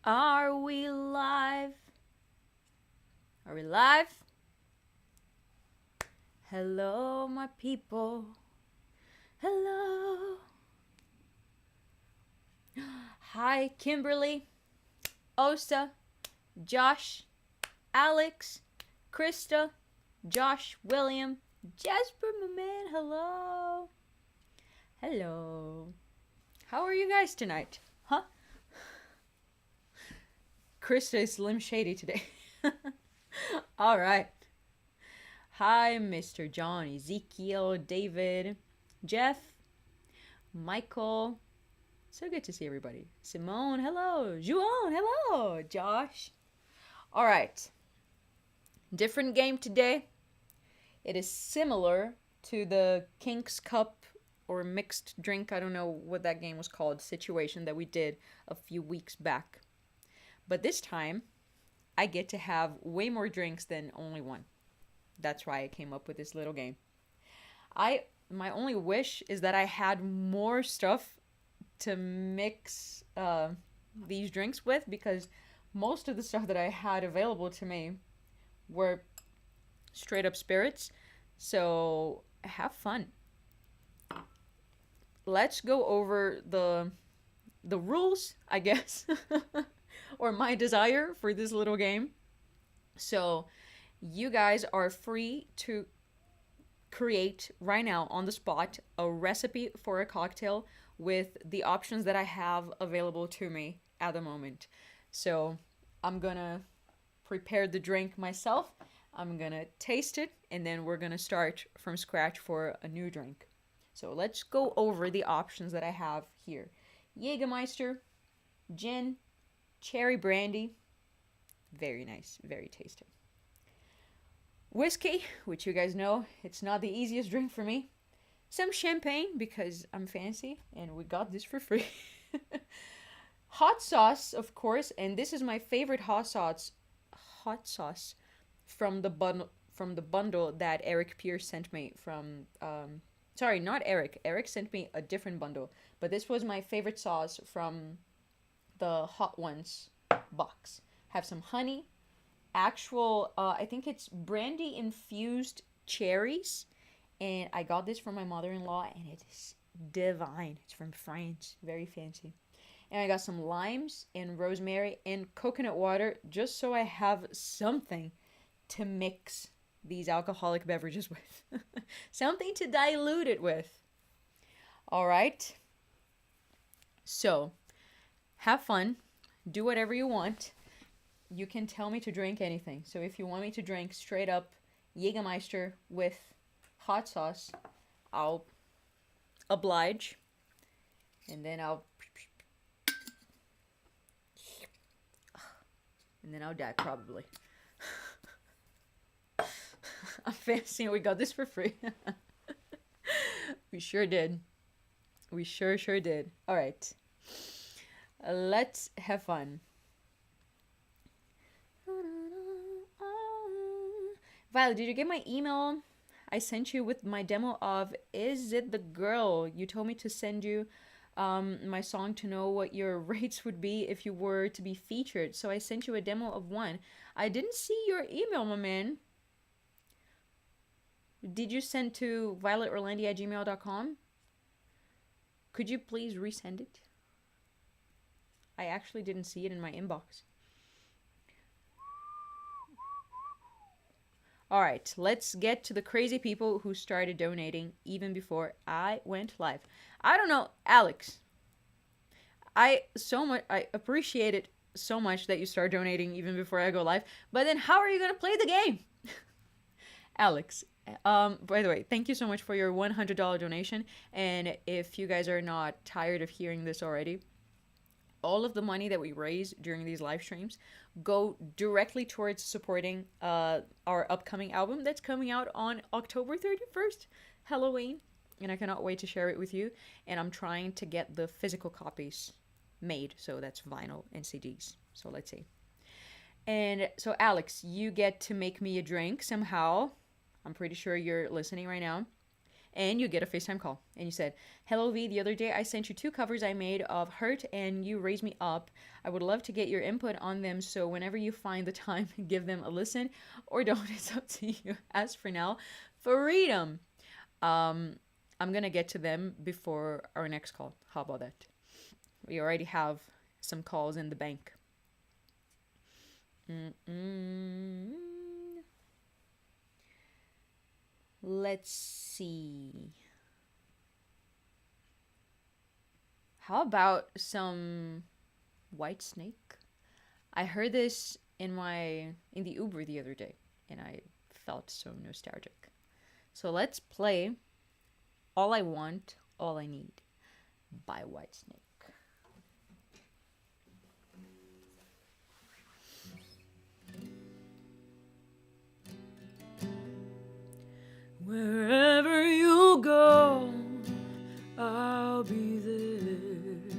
Are we live? Are we live? Hello, my people. Hello. Hi, Kimberly, Osa, Josh, Alex, Krista, Josh, William, Jasper, my man. Hello. Hello. How are you guys tonight? Huh? Krista is Slim Shady today. All right. Hi, Mr. John, Ezekiel, David, Jeff, Michael. So good to see everybody. Simone, hello. Juan, hello. Josh. All right. Different game today. It is similar to the King's Cup or mixed drink, I don't know what that game was called, situation that we did a few weeks back. But this time, I get to have way more drinks than only one. That's why I came up with this little game. My only wish is that I had more stuff to mix these drinks with, because most of the stuff that I had available to me were straight up spirits. So have fun. Let's go over the rules, I guess, or my desire for this little game. So you guys are free to create right now on the spot a recipe for a cocktail with the options that I have available to me at the moment. So I'm gonna prepare the drink myself. I'm gonna taste it, and then we're gonna start from scratch for a new drink. So let's go over the options that I have here. Jägermeister, gin, cherry brandy. Very nice, very tasty. Whiskey, which you guys know, it's not the easiest drink for me. Some champagne, because I'm fancy, and we got this for free. Hot sauce, of course, and this is my favorite hot sauce. Hot sauce from the bundle that Eric Pierce sent me from. Sorry, not Eric. Eric sent me a different bundle, but this was my favorite sauce from the Hot Ones box. Have some honey, actual, I think it's brandy infused cherries, and I got this from my mother-in-law, and it is divine. It's from France, very fancy. And I got some limes and rosemary and coconut water, just so I have something to mix these alcoholic beverages with. Something to dilute it with. All right. So, have fun. Do whatever you want. You can tell me to drink anything. So if you want me to drink straight up Jägermeister with hot sauce, I'll oblige. And then I'll die probably. I'm fancy. We got this for free. We sure did. We sure did. All right. Let's have fun. Violet, did you get my email? I sent you with my demo of Is It the Girl? You told me to send you my song to know what your rates would be if you were to be featured. So I sent you a demo of one. I didn't see your email, my man. Did you send to violetorlandi@gmail.com? Could you please resend it? I actually didn't see it in my inbox. All right, let's get to the crazy people who started donating even before I went live. I don't know, Alex. I appreciate it so much that you start donating even before I go live. But then how are you going to play the game? Alex, by the way, thank you so much for your $100 donation. And if you guys are not tired of hearing this already, all of the money that we raise during these live streams go directly towards supporting our upcoming album that's coming out on October 31st, Halloween. And I cannot wait to share it with you. And I'm trying to get the physical copies made. So that's vinyl and CDs. So let's see. And so, Alex, you get to make me a drink somehow. I'm pretty sure you're listening right now. and you get a FaceTime call. And you said, "Hello V, the other day I sent you 2 covers I made of Hurt and You Raise Me Up. I would love to get your input on them, so whenever you find the time, give them a listen or don't. It's up to you. As for now, freedom." I'm gonna get to them before our next call. How about that? We already have some calls in the bank. Let's see. How about some Whitesnake? I heard this in the Uber the other day, and I felt so nostalgic. So let's play All I Want, All I Need by Whitesnake. Wherever you go, I'll be there.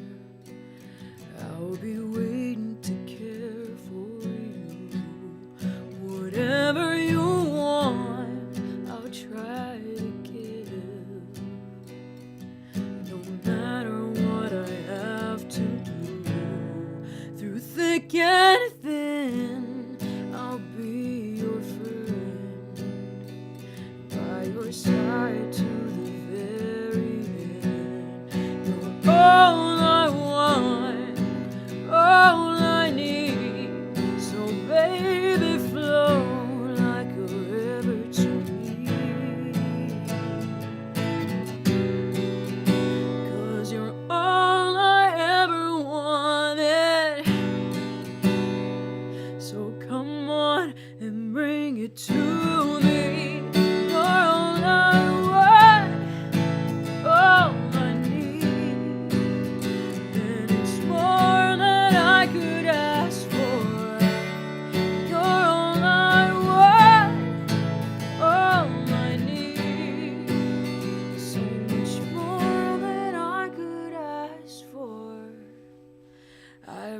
I'll be waiting to care for you. Whatever you want, I'll try to give. No matter what I have to do, through thick and thin, I'll be your friend. By your side to the very end. You're all I want, all I need. So baby, flow like a river to me. 'Cause you're all I ever wanted. So come on and bring it to me.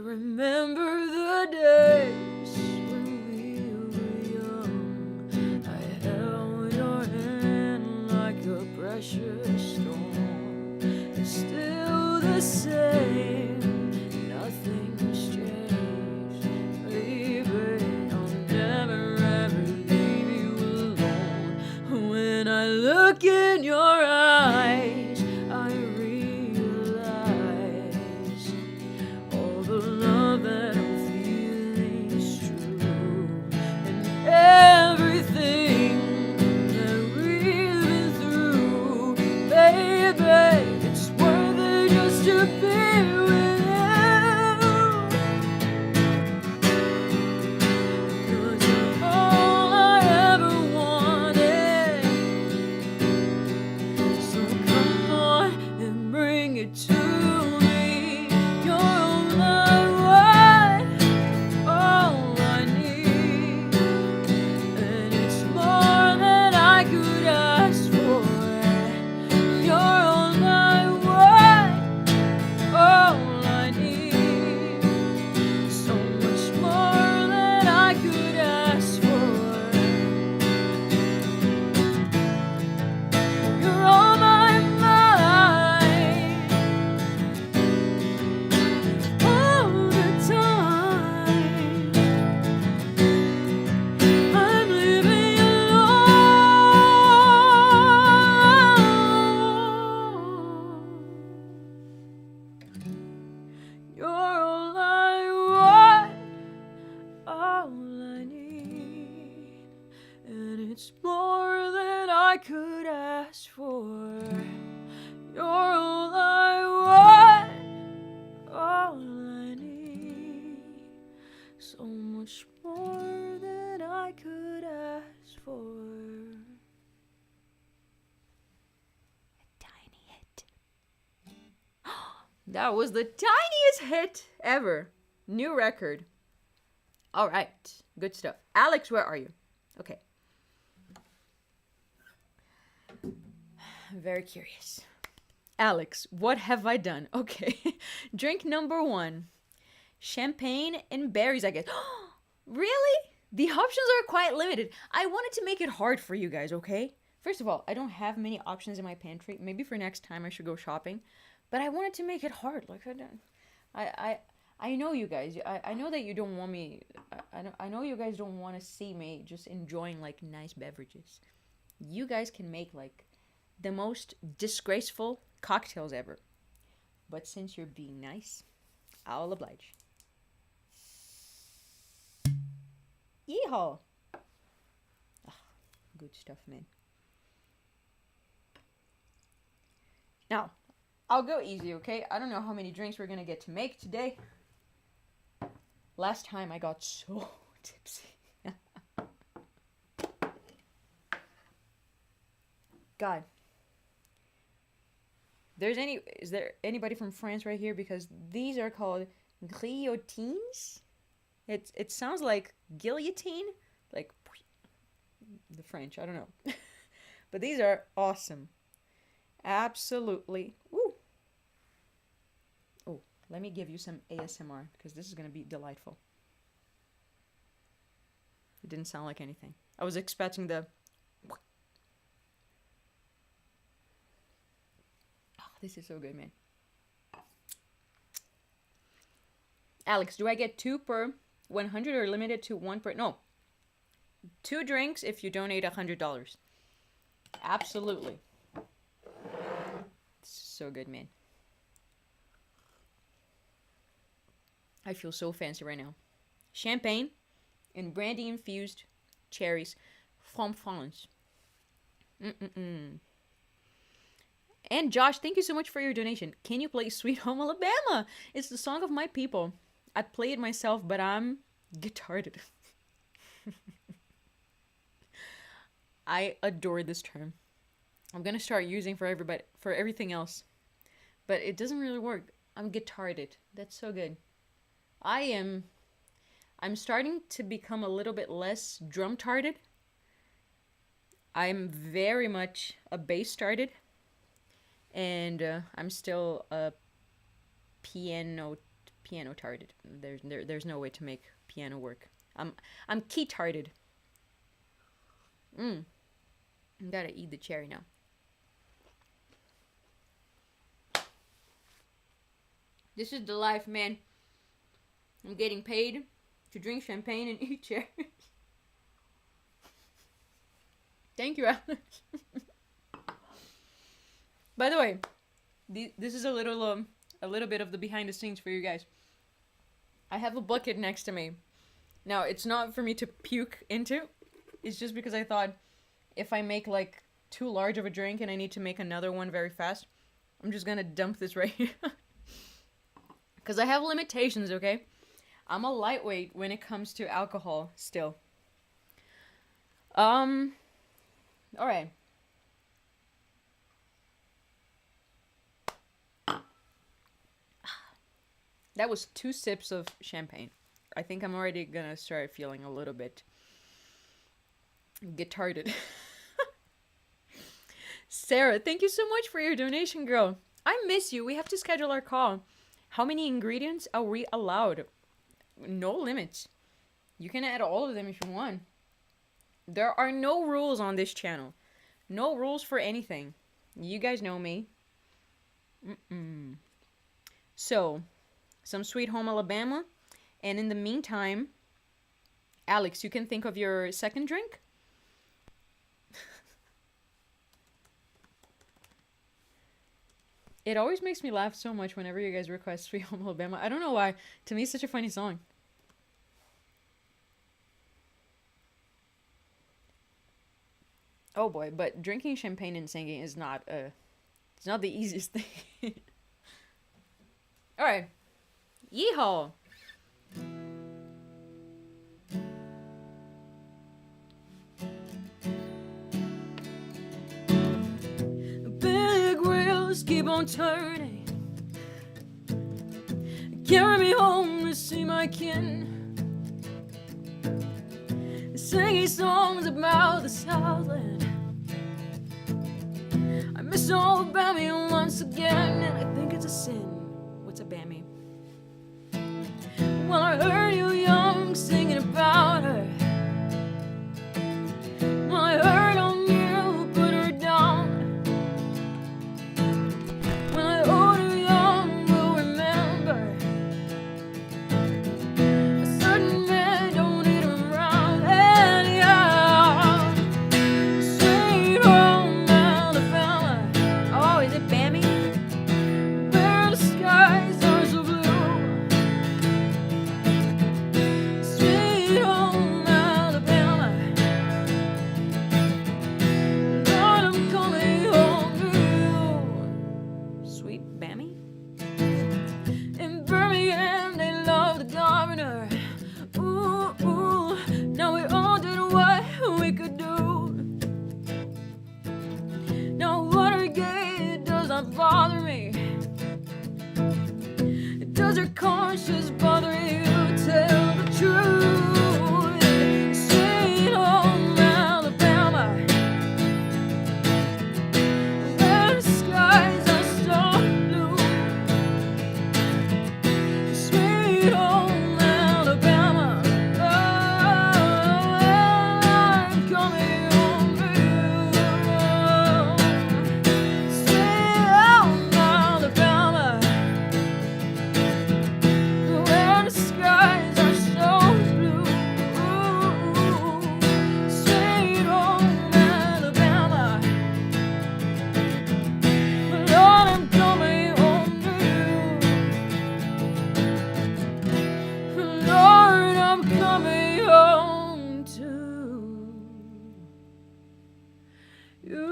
Remember the days when we were young. I held your hand like a precious stone. It's still the same, nothing's changed. Baby, I'll never ever leave you alone. When I look in your eyes, I realize all the love that I'm feeling is true, and everything that we've been through, baby, it's worth it just to be with you. 'Cause you're all I ever wanted. So come on and bring it to me. You're all I want, all I need, and it's more than I could ask for. You're all I want, all I need, so much more than I could ask for. You're on my mind all the time. I'm living alone. You're all I want, all I need, and it's more than I could ask for. You're all I want, all I need, so much more than I could ask for. A tiny hit. That was the tiniest hit ever. New record. All right, good stuff. Alex, where are you? Okay. I'm very curious. Alex, what have I done? Okay. Drink number 1. Champagne and berries, I guess. Really? The options are quite limited. I wanted to make it hard for you guys, okay? First of all, I don't have many options in my pantry. Maybe for next time I should go shopping, but I wanted to make it hard. Like I know you guys. I know that you don't want me. I know you guys don't want to see me just enjoying like nice beverages. You guys can make like the most disgraceful cocktails ever. But since you're being nice, I'll oblige. Yeehaw! Ah, good stuff, man. Now, I'll go easy, okay? I don't know how many drinks we're gonna get to make today. Last time I got so tipsy. God. Is there anybody from France right here? Because these are called guillotines. It sounds like guillotine, like the French. I don't know, but these are awesome. Absolutely. Woo. Oh, let me give you some ASMR because this is gonna be delightful. It didn't sound like anything. I was expecting the. Oh, this is so good, man. Alex, do I get 2 per 100 or limited to 1 per? No. 2 drinks if you donate $100. Absolutely. This is so good, man. I feel so fancy right now. Champagne and brandy infused cherries from France. And Josh, thank you so much for your donation. Can you play Sweet Home Alabama? It's the song of my people. I'd play it myself, but I'm guitarded. I adore this term. I'm gonna start using for everything else, but it doesn't really work. I'm guitarded. That's so good. I'm starting to become a little bit less drum-tarded. I'm very much a bass-tarded, and I'm still a piano-tarded. There's no way to make piano work. I'm key-tarded. Gotta eat the cherry now. This is the life, man. I'm getting paid to drink champagne and eat cherries. Thank you, Alex. By the way, this is a little bit of the behind the scenes for you guys. I have a bucket next to me. Now, it's not for me to puke into. It's just because I thought if I make like too large of a drink and I need to make another one very fast, I'm just gonna dump this right here. Because I have limitations, okay? I'm a lightweight when it comes to alcohol still. Alright. That was 2 sips of champagne. I think I'm already gonna start feeling a little bit guitarded. Sarah, thank you so much for your donation, girl. I miss you. We have to schedule our call. How many ingredients are we allowed? No limits. You can add all of them if you want. There are no rules on this channel. No rules for anything. You guys know me. So, some Sweet Home Alabama. And in the meantime, Alex, you can think of your second drink? It always makes me laugh so much whenever you guys request Sweet Home Alabama. I don't know why. To me, it's such a funny song. Oh boy, but drinking champagne and singing is not it's not the easiest thing. Alright. Yeehaw! Big wheels keep on turning, carry me home to see my kin, singing songs about the Southland. I miss all about me once again, and I think it's a sin. What's a Bammy? Well, I heard you young singing about her. Well, I heard on you put her not bother me? Does your conscience bother you? Tell the truth. Sweet home Alabama, where the skies are so blue. Sweet home Alabama, I'm coming home to you. Sweet home Alabama, where the skies are so blue. Sweet home Alabama, Lord, I'm coming home to you. Lord, I'm coming home to you.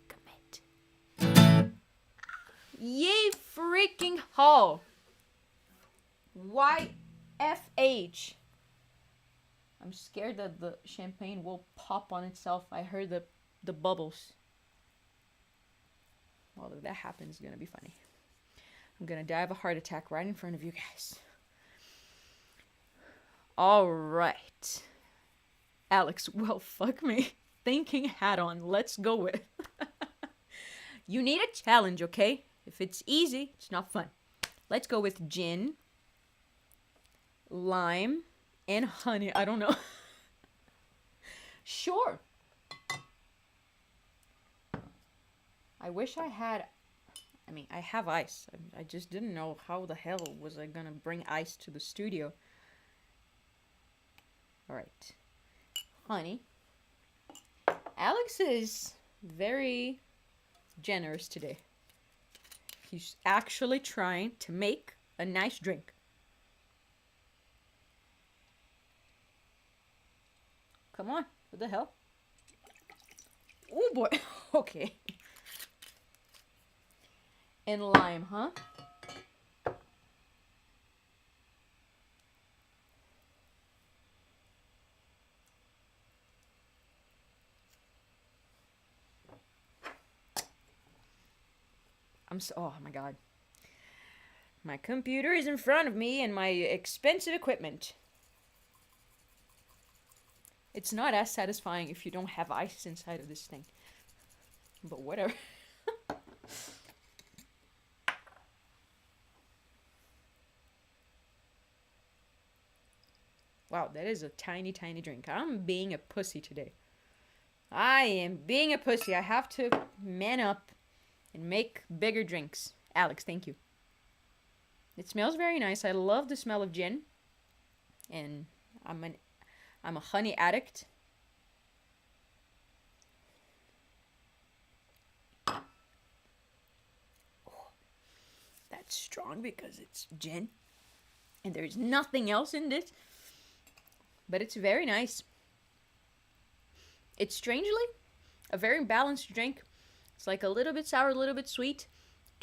Commit. Yay freaking hall. YFH. I'm scared that the champagne will pop on itself. I heard the bubbles. Well, if that happens, it's gonna be funny. I'm gonna die of a heart attack right in front of you guys. Alright. Alex, well, fuck me. Thinking hat on. Let's go with. You need a challenge, okay? If it's easy, it's not fun. Let's go with gin, lime, and honey. I don't know. Sure. I wish I had... I mean, I have ice. I just didn't know how the hell was I gonna bring ice to the studio. Alright. Honey. Alex is very generous today. He's actually trying to make a nice drink. Come on. What the hell? Oh boy. Okay. And lime, huh? Oh my god. My computer is in front of me and my expensive equipment. It's not as satisfying if you don't have ice inside of this thing. But whatever. Wow, that is a tiny, tiny drink. I'm being a pussy today. I am being a pussy. I have to man up and make bigger drinks. Alex, thank you. It smells very nice. I love the smell of gin. And I'm a honey addict. Oh, that's strong because it's gin. And there's nothing else in this. But it's very nice. It's strangely a very balanced drink. It's like a little bit sour, a little bit sweet,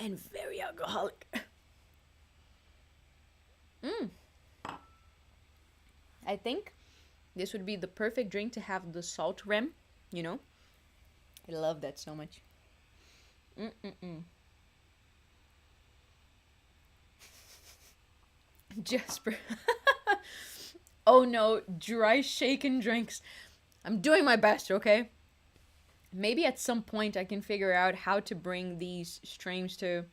and very alcoholic. I think this would be the perfect drink to have the salt rim, you know? I love that so much. Jasper. Oh no, dry shaken drinks. I'm doing my best, okay? Maybe at some point I can figure out how to bring these streams to,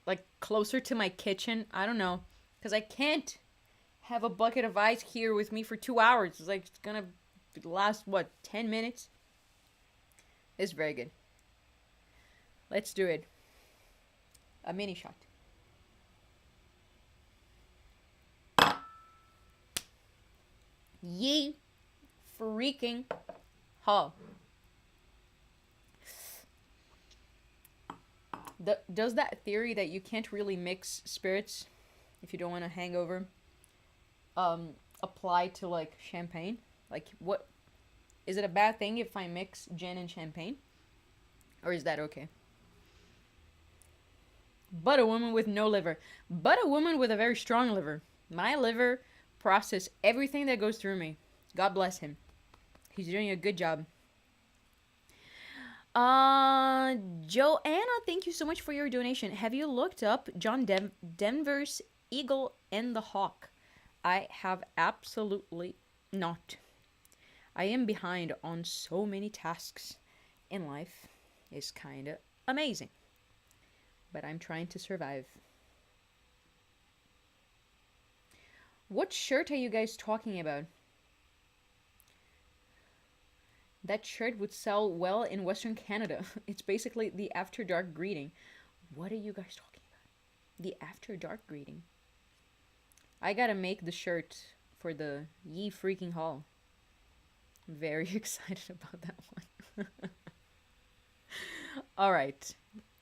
like, closer to my kitchen. I don't know. Because I can't have a bucket of ice here with me for 2 hours. It's like, it's gonna last, what, 10 minutes? It's very good. Let's do it. A mini shot. Ye freaking ho. Does that theory that you can't really mix spirits if you don't want a hangover apply to, like, champagne? Like, what is it a bad thing if I mix gin and champagne, or is that okay? But a woman with no liver, but a woman with a very strong liver. My liver process everything that goes through me. God bless him. He's doing a good job. Joanna, thank you so much for your donation. Have you looked up John Denver's Eagle and the Hawk? I have absolutely not. I am behind on so many tasks in life. It's kind of amazing. But I'm trying to survive. What shirt are you guys talking about? That shirt would sell well in Western Canada. It's basically the After Dark greeting. What are you guys talking about? The After Dark greeting. I gotta make the shirt for the Ye Freaking Hall. I'm very excited about that one. Alright.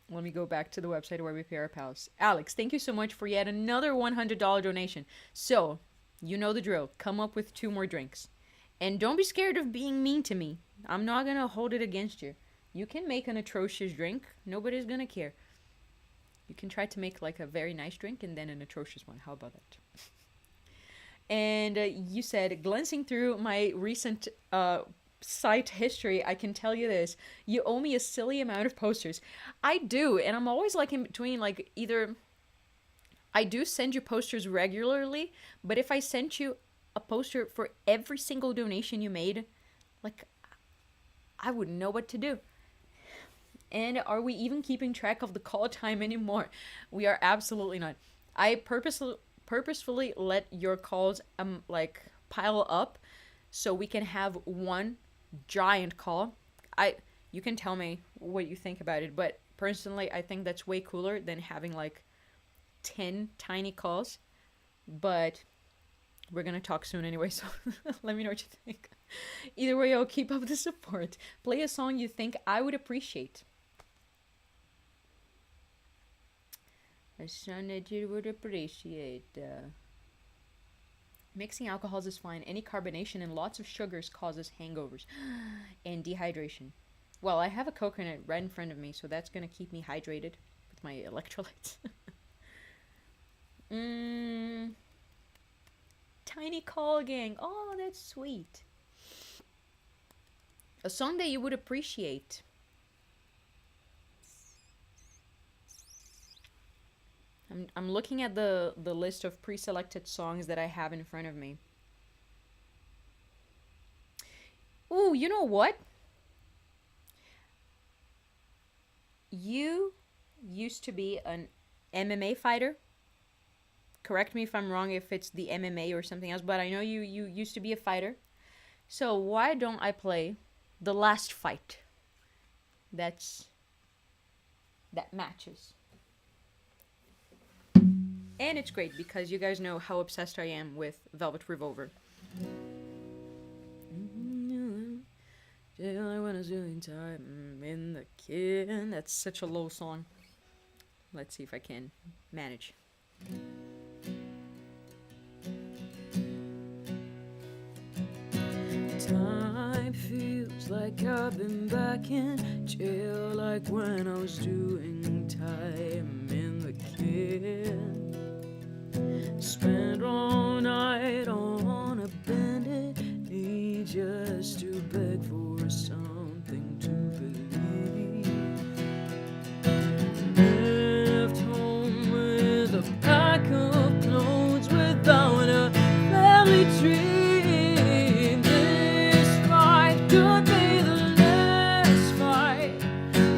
Let me go back to the website where we pay our pals. Alex, thank you so much for yet another $100 donation. So, you know the drill. Come up with 2 more drinks. And don't be scared of being mean to me. I'm not gonna hold it against you. You can make an atrocious drink. Nobody's gonna care. You can try to make like a very nice drink and then an atrocious one. How about that? And you said, glancing through my recent site history, I can tell you this. You owe me a silly amount of posters. I do, and I'm always like in between, like either I do send you posters regularly, but if I sent you a poster for every single donation you made, like, I wouldn't know what to do. And are we even keeping track of the call time anymore? We are absolutely not. I purposefully let your calls like pile up so we can have one giant call. You can tell me what you think about it, but personally I think that's way cooler than having like 10 tiny calls. But we're gonna talk soon anyway, so let me know what you think. Either way, I'll keep up the support. Play a song you think I would appreciate. A song that you would appreciate. Mixing alcohols is fine. Any carbonation and lots of sugars causes hangovers and dehydration. Well, I have a coconut right in front of me, so that's gonna keep me hydrated with my electrolytes. Tiny call gang. Oh, that's sweet. A song that you would appreciate. I'm looking at the list of pre-selected songs that I have in front of me. Ooh, you know what? You used to be an MMA fighter. Correct me if I'm wrong, if it's the MMA or something else, but I know you used to be a fighter. So why don't I play The Last Fight? That matches. And it's great because you guys know how obsessed I am with Velvet Revolver. That's such a low song. Let's see if I can manage. Time feels like I've been back in jail, like when I was doing time in the can. Spent all night on a bended knee just to beg for something to believe. Left home with a pack of clothes without a family tree. Could be the last fight.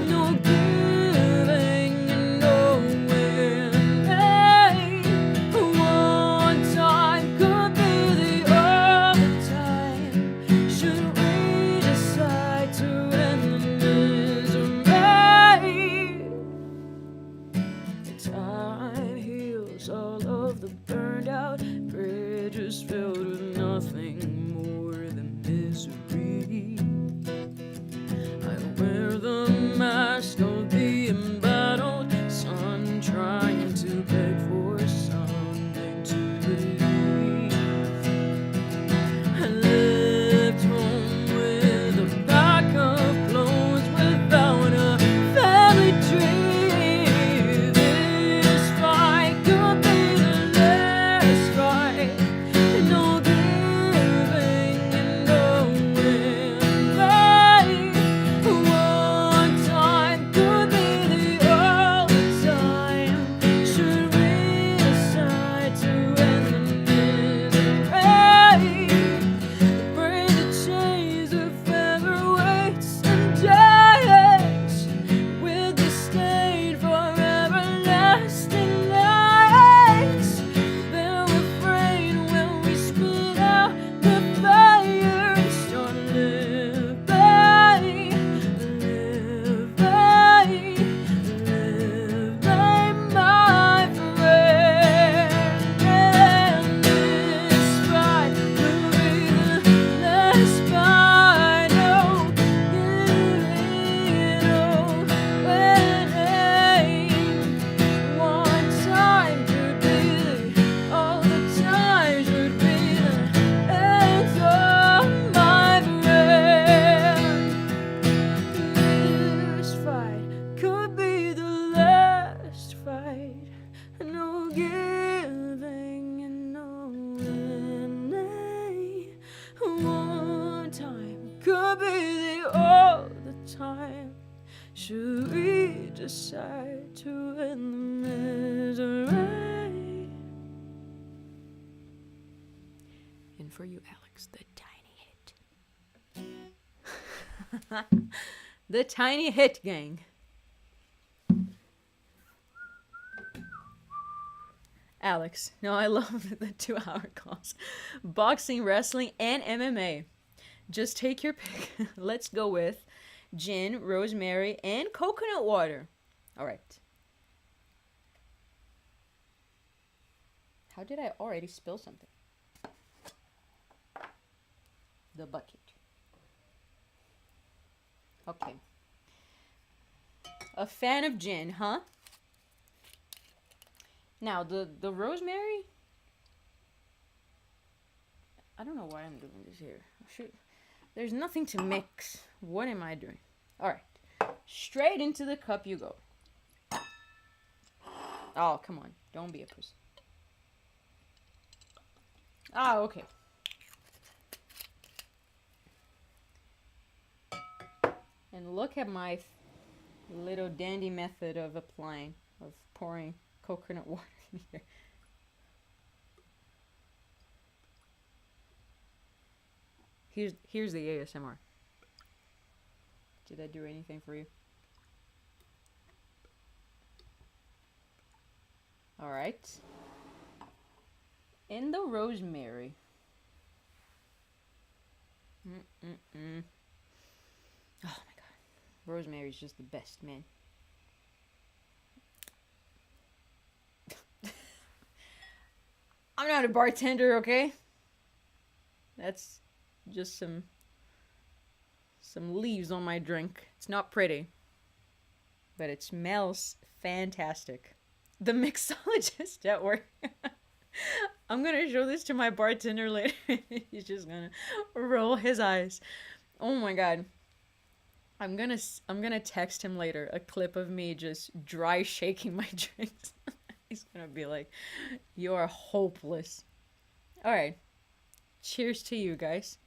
No giving and no winning. One time could be the other time. Should we decide to end the misery? Time heals all of the burned out bridges filled with nothing more than misery. I wear the mask of the embattled sun, trying to beg for something to believe. I left home with a pack of clothes without a family tree. This fight could be the last fight. No giving. wanna be there all the time. Should we decide to end the misery? And for you, Alex, the tiny hit. The tiny hit, gang. Alex, no, I love the 2-hour calls. Boxing, wrestling, and MMA. Just take your pick. Let's go with gin, rosemary, and coconut water. All right. How did I already spill something? The bucket. Okay. A fan of gin, huh? Now, the rosemary, I don't know why I'm doing this here. There's nothing to mix. What am I doing? All right. Straight into the cup you go. Oh, come on. Don't be a pussy. Ah, okay. And look at my little dandy method of pouring coconut water in here. Here's the ASMR. Did I do anything for you? All right. In the rosemary. Oh my god. Rosemary's just the best, man. I'm not a bartender, okay? That's just some leaves on my drink. It's not pretty, but it smells fantastic. The mixologist at work. I'm gonna show this to my bartender later. He's just gonna roll his eyes. Oh my god. I'm gonna text him later a clip of me just dry shaking my drinks. He's gonna be like, "You are hopeless." All right. Cheers to you guys.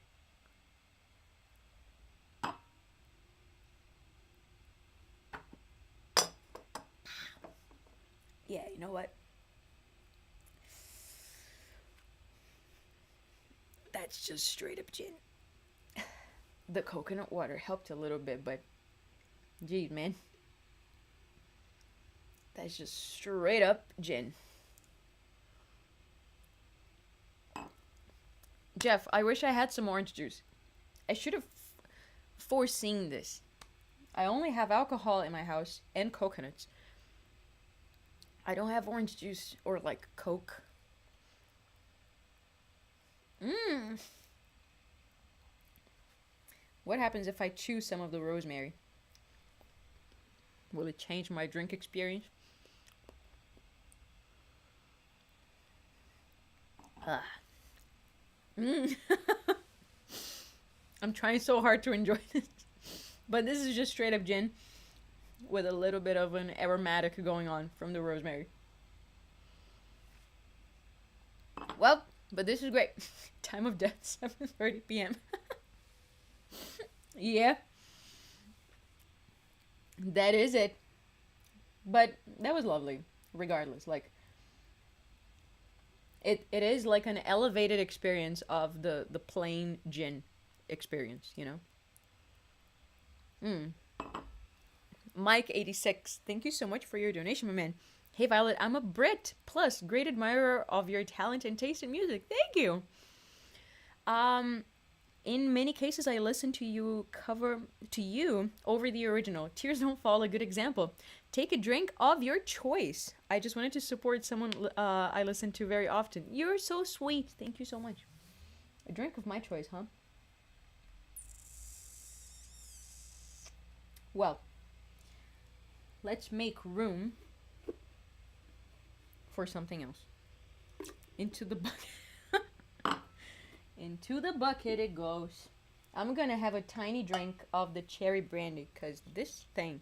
Yeah, you know what? That's just straight up gin. The coconut water helped a little bit, but geez, man. That's just straight up gin. Jeff, I wish I had some orange juice. I should have foreseen this. I only have alcohol in my house and coconuts. I don't have orange juice or like Coke. What happens if I choose some of the rosemary? Will it change my drink experience? I'm trying so hard to enjoy this. But this is just straight up gin with a little bit of an aromatic going on from the rosemary. Well, but this is great. Time of death, 7:30 p.m. Yeah. That is it. But that was lovely, regardless. Like, it is like an elevated experience of the plain gin experience, you know? Mike86, thank you so much for your donation, my man. Hey, Violet, I'm a Brit, plus great admirer of your talent and taste in music. Thank you. In many cases, I listen to you over the original. Tears Don't Fall, a good example. Take a drink of your choice. I just wanted to support someone I listen to very often. You're so sweet. Thank you so much. A drink of my choice, huh? Well, let's make room for something else. Into the bucket. Into the bucket it goes. I'm gonna have a tiny drink of the cherry brandy, because this thing,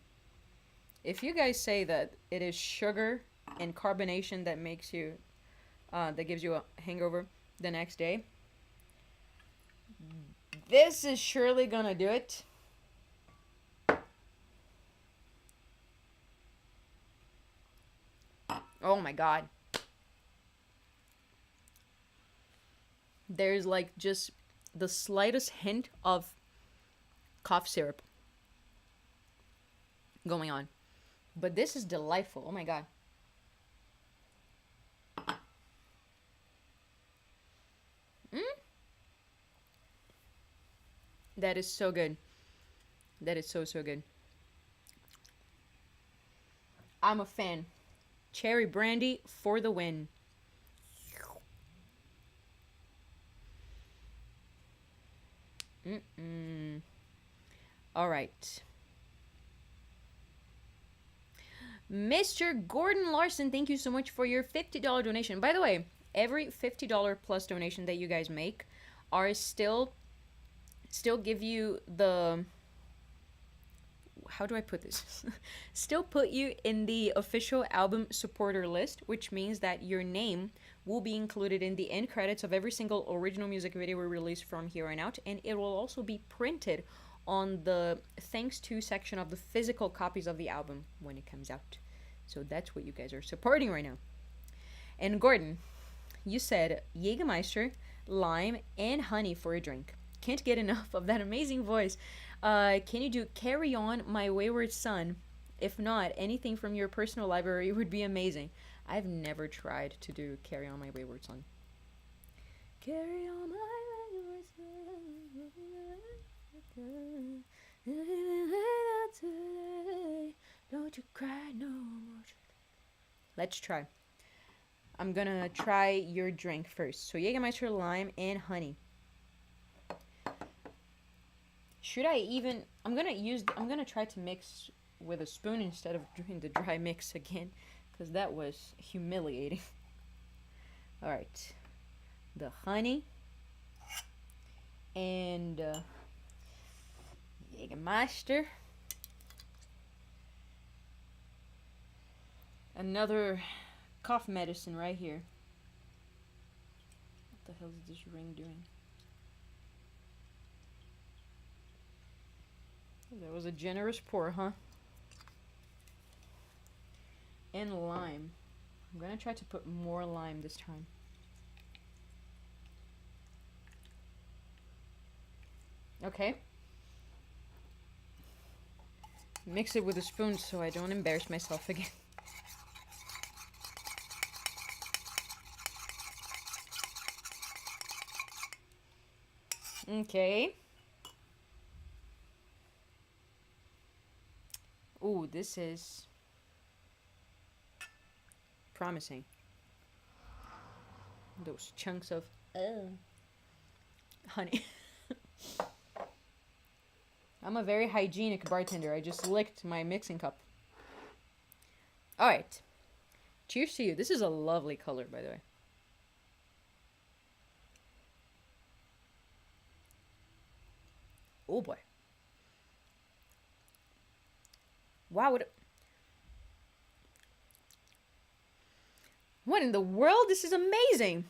if you guys say that it is sugar and carbonation that makes you, that gives you a hangover the next day, This is surely gonna do it. Oh my god. There's like just the slightest hint of cough syrup going on. But this is delightful. Oh my god. That is so good. That is so good. I'm a fan. Cherry brandy for the win. All right. Mr. Gordon Larson, thank you so much for your $50 donation. By the way, every $50 plus donation that you guys make are still give you the, how do I put this? Still put you in the official album supporter list, which means that your name will be included in the end credits of every single original music video we release from here on out, and it will also be printed on the thanks to section of the physical copies of the album when it comes out. So that's what you guys are supporting right now. And Gordon, you said Jägermeister, lime, and honey for a drink. Can't get enough of that amazing voice. Can you do Carry On, My Wayward Son? If not, anything from your personal library would be amazing. I've never tried to do Carry On, My Wayward Son. Carry on, my wayward son. Don't you cry no more. Let's try. I'm gonna try your drink first. So Jägermeister, lime, and honey. Should I even... I'm gonna try to mix with a spoon instead of doing the dry mix again, because that was humiliating. Alright. The honey. And Jägermeister. Another cough medicine right here. What the hell is this ring doing? That was a generous pour, huh? And lime. I'm gonna try to put more lime this time. Okay. Mix it with a spoon so I don't embarrass myself again. Okay. Ooh, this is promising. Those chunks of honey. I'm a very hygienic bartender. I just licked my mixing cup. Alright. Cheers to you. This is a lovely color, by the way. Oh boy. Wow, what in the world? This is amazing.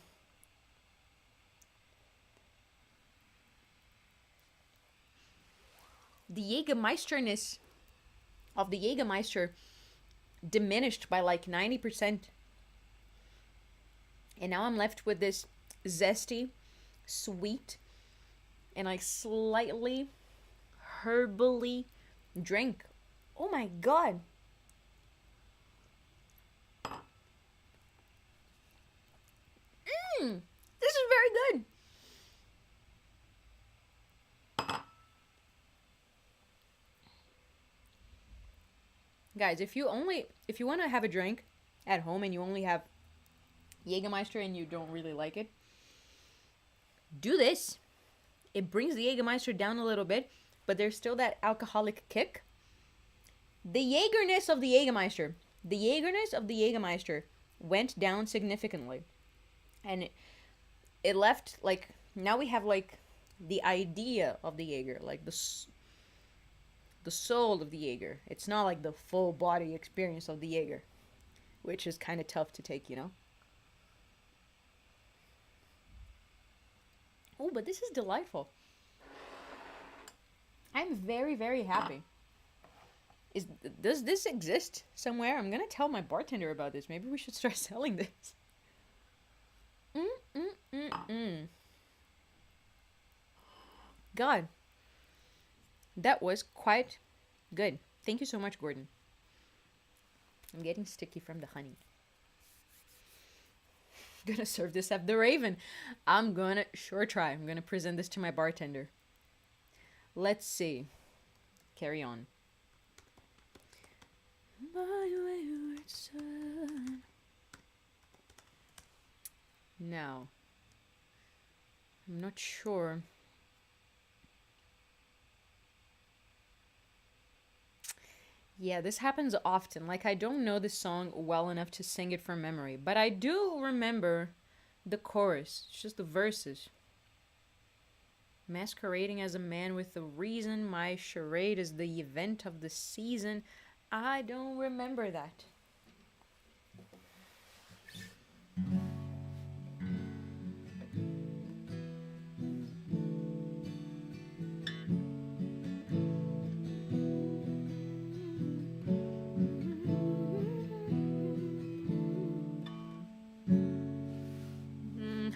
The Jägermeisterness of the Jägermeister diminished by like 90%. And now I'm left with this zesty, sweet, and like slightly herbally drink. Oh my god. This is very good. Guys, if you want to have a drink at home and you only have Jägermeister and you don't really like it, do this. It brings the Jägermeister down a little bit, but there's still that alcoholic kick. The Jägerness of the Jägermeister went down significantly. And it left, like, now we have, like, the idea of the Jaeger, like, the soul of the Jaeger. It's not, like, the full body experience of the Jaeger, which is kind of tough to take, you know? Oh, but this is delightful. I'm very, very happy. Does this exist somewhere? I'm gonna tell my bartender about this. Maybe we should start selling this. God, that was quite good. Thank you so much, Gordon. I'm getting sticky from the honey. I'm gonna serve this at the Raven. I'm gonna sure try. I'm gonna present this to my bartender. Let's see. Carry on. My wayward son. Now, I'm not sure. Yeah, this happens often. Like, I don't know the song well enough to sing it from memory, but I do remember the chorus. It's just the verses. Masquerading as a man with a reason, my charade is the event of the season. I don't remember that.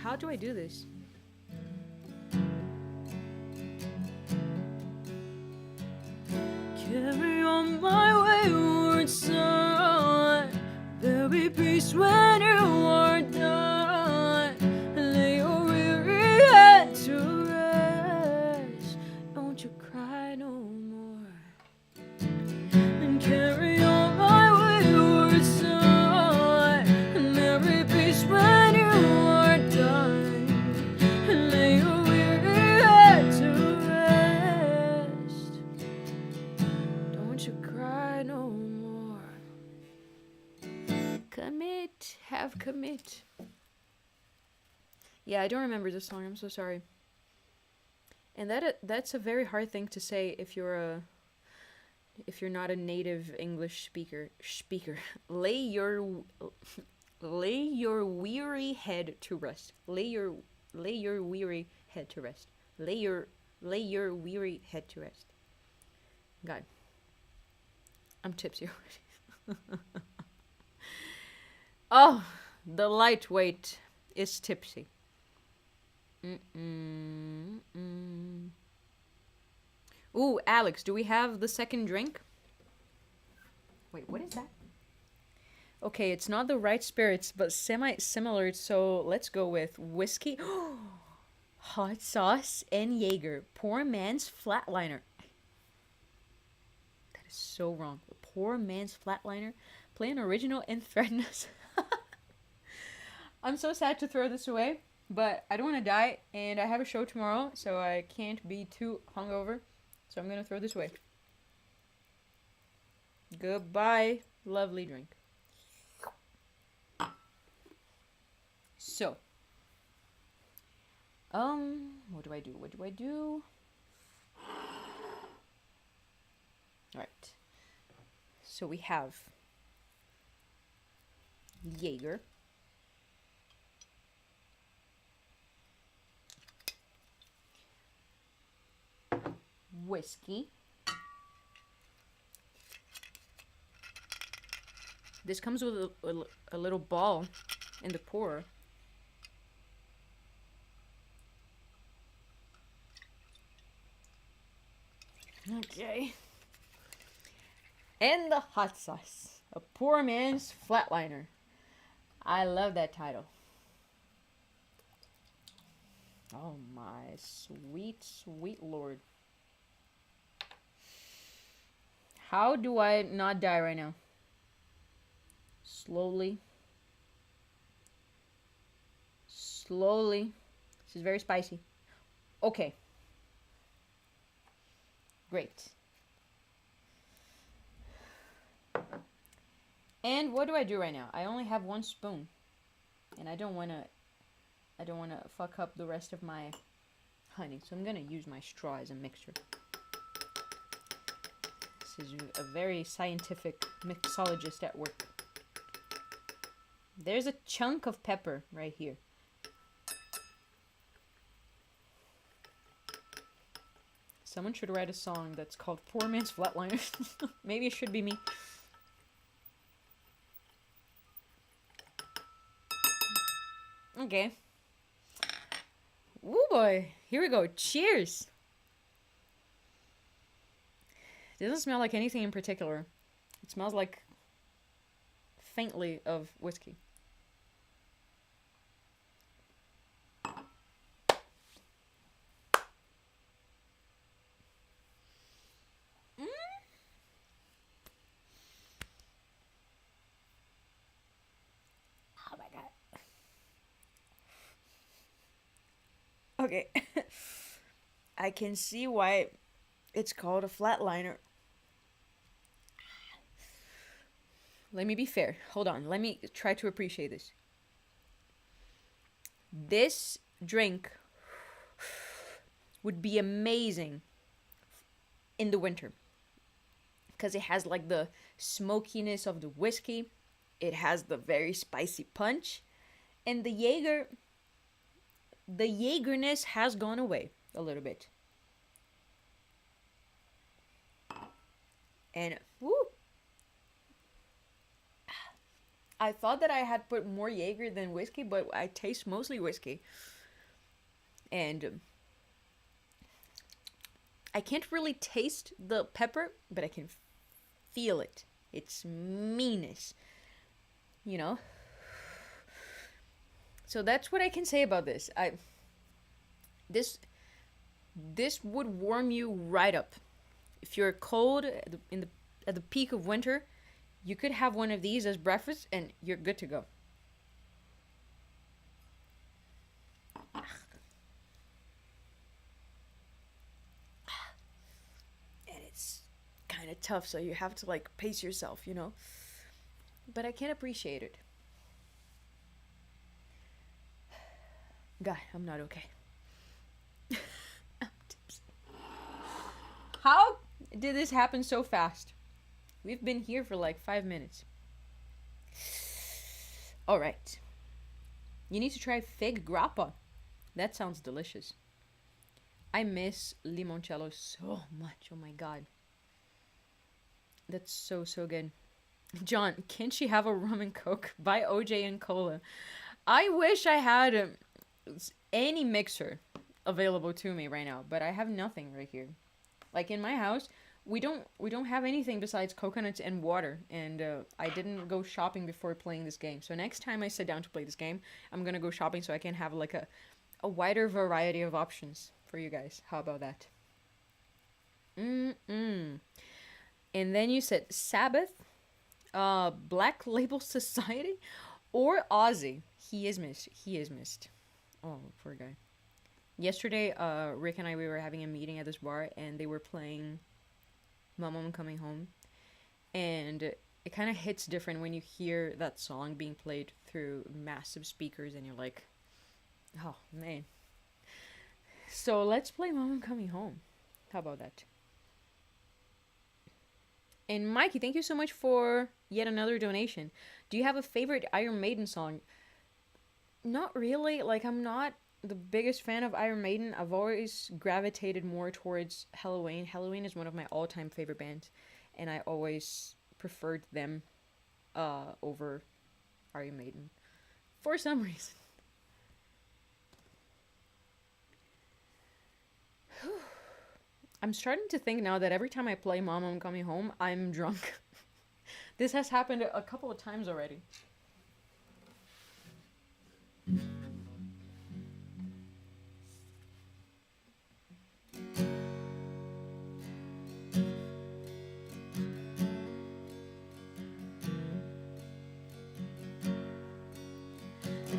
How do I do this? Carry on my wayward son. There'll be peace when you are done. Lay your weary head to rest. Don't you cry no more. And carry on my wayward son. And there'll be peace when you are done. Lay your weary head to rest. Don't you cry no more. Commit, have commit. Yeah, I don't remember this song. I'm so sorry. And that's a very hard thing to say if you're not a native English speaker. Lay your weary head to rest. Lay your weary head to rest. Lay your weary head to rest. God, I'm tipsy already. Oh, the lightweight is tipsy. Ooh, Alex, do we have the second drink? Wait, what is that? Okay, it's not the right spirits, but semi-similar, so let's go with whiskey. Hot sauce and Jaeger. Poor man's flatliner. That is so wrong. Poor man's flatliner. Play an original and threaten us. I'm so sad to throw this away, but I don't want to die, and I have a show tomorrow, so I can't be too hungover. So I'm going to throw this away. Goodbye, lovely drink. So, what do I do? Alright. So we have Jaeger. Whiskey. This comes with a little ball in the pour. Okay. And the hot sauce. A poor man's flatliner. I love that title. Oh my sweet, sweet Lord. How do I not die right now? Slowly. Slowly. This is very spicy. Okay. Great. And what do I do right now? I only have 1 spoon. And I don't want to fuck up the rest of my honey. So I'm going to use my straw as a mixture. This is a very scientific mixologist at work. There's a chunk of pepper right here. Someone should write a song that's called Poor Man's Flatliner. Maybe it should be me. Okay. Woo boy. Here we go. Cheers. It doesn't smell like anything in particular. It smells like faintly of whiskey. Oh my god. Okay. I can see why it's called a flatliner. Let me be fair. Hold on. Let me try to appreciate this. This drink would be amazing in the winter because it has like the smokiness of the whiskey. It has the very spicy punch, and the Jaegerness has gone away a little bit. And woo! I thought that I had put more Jaeger than whiskey, but I taste mostly whiskey. And I can't really taste the pepper, but I can feel it. Its meanness. You know? So that's what I can say about this. This would warm you right up. If you're cold at the peak of winter, you could have one of these as breakfast and you're good to go. And it's kind of tough, so you have to like pace yourself, you know? But I can appreciate it. God, I'm not okay. I'm tipsy. How did this happen so fast? We've been here for like 5 minutes. Alright. You need to try fig grappa. That sounds delicious. I miss limoncello so much. Oh my god. That's so good. John, can't she have a rum and coke? Buy OJ and cola. I wish I had any mixer available to me right now, but I have nothing right here. Like in my house, we don't have anything besides coconuts and water, and I didn't go shopping before playing this game. So next time I sit down to play this game, I'm gonna go shopping so I can have like a wider variety of options for you guys. How about that? And then you said Sabbath, Black Label Society, or Ozzy. He is missed. Oh, poor guy. Yesterday, Rick and I, we were having a meeting at this bar, and they were playing Mama, I'm Coming Home. And it kind of hits different when you hear that song being played through massive speakers, and you're like, oh, man. So let's play Mama, I'm Coming Home. How about that? And Mikey, thank you so much for yet another donation. Do you have a favorite Iron Maiden song? Not really. Like, I'm not the biggest fan of Iron Maiden. I've always gravitated more towards Halloween. Halloween is one of my all-time favorite bands, and I always preferred them over Iron Maiden for some reason. I'm starting to think now that every time I play Mama, I'm Coming Home, I'm drunk. This has happened a couple of times already.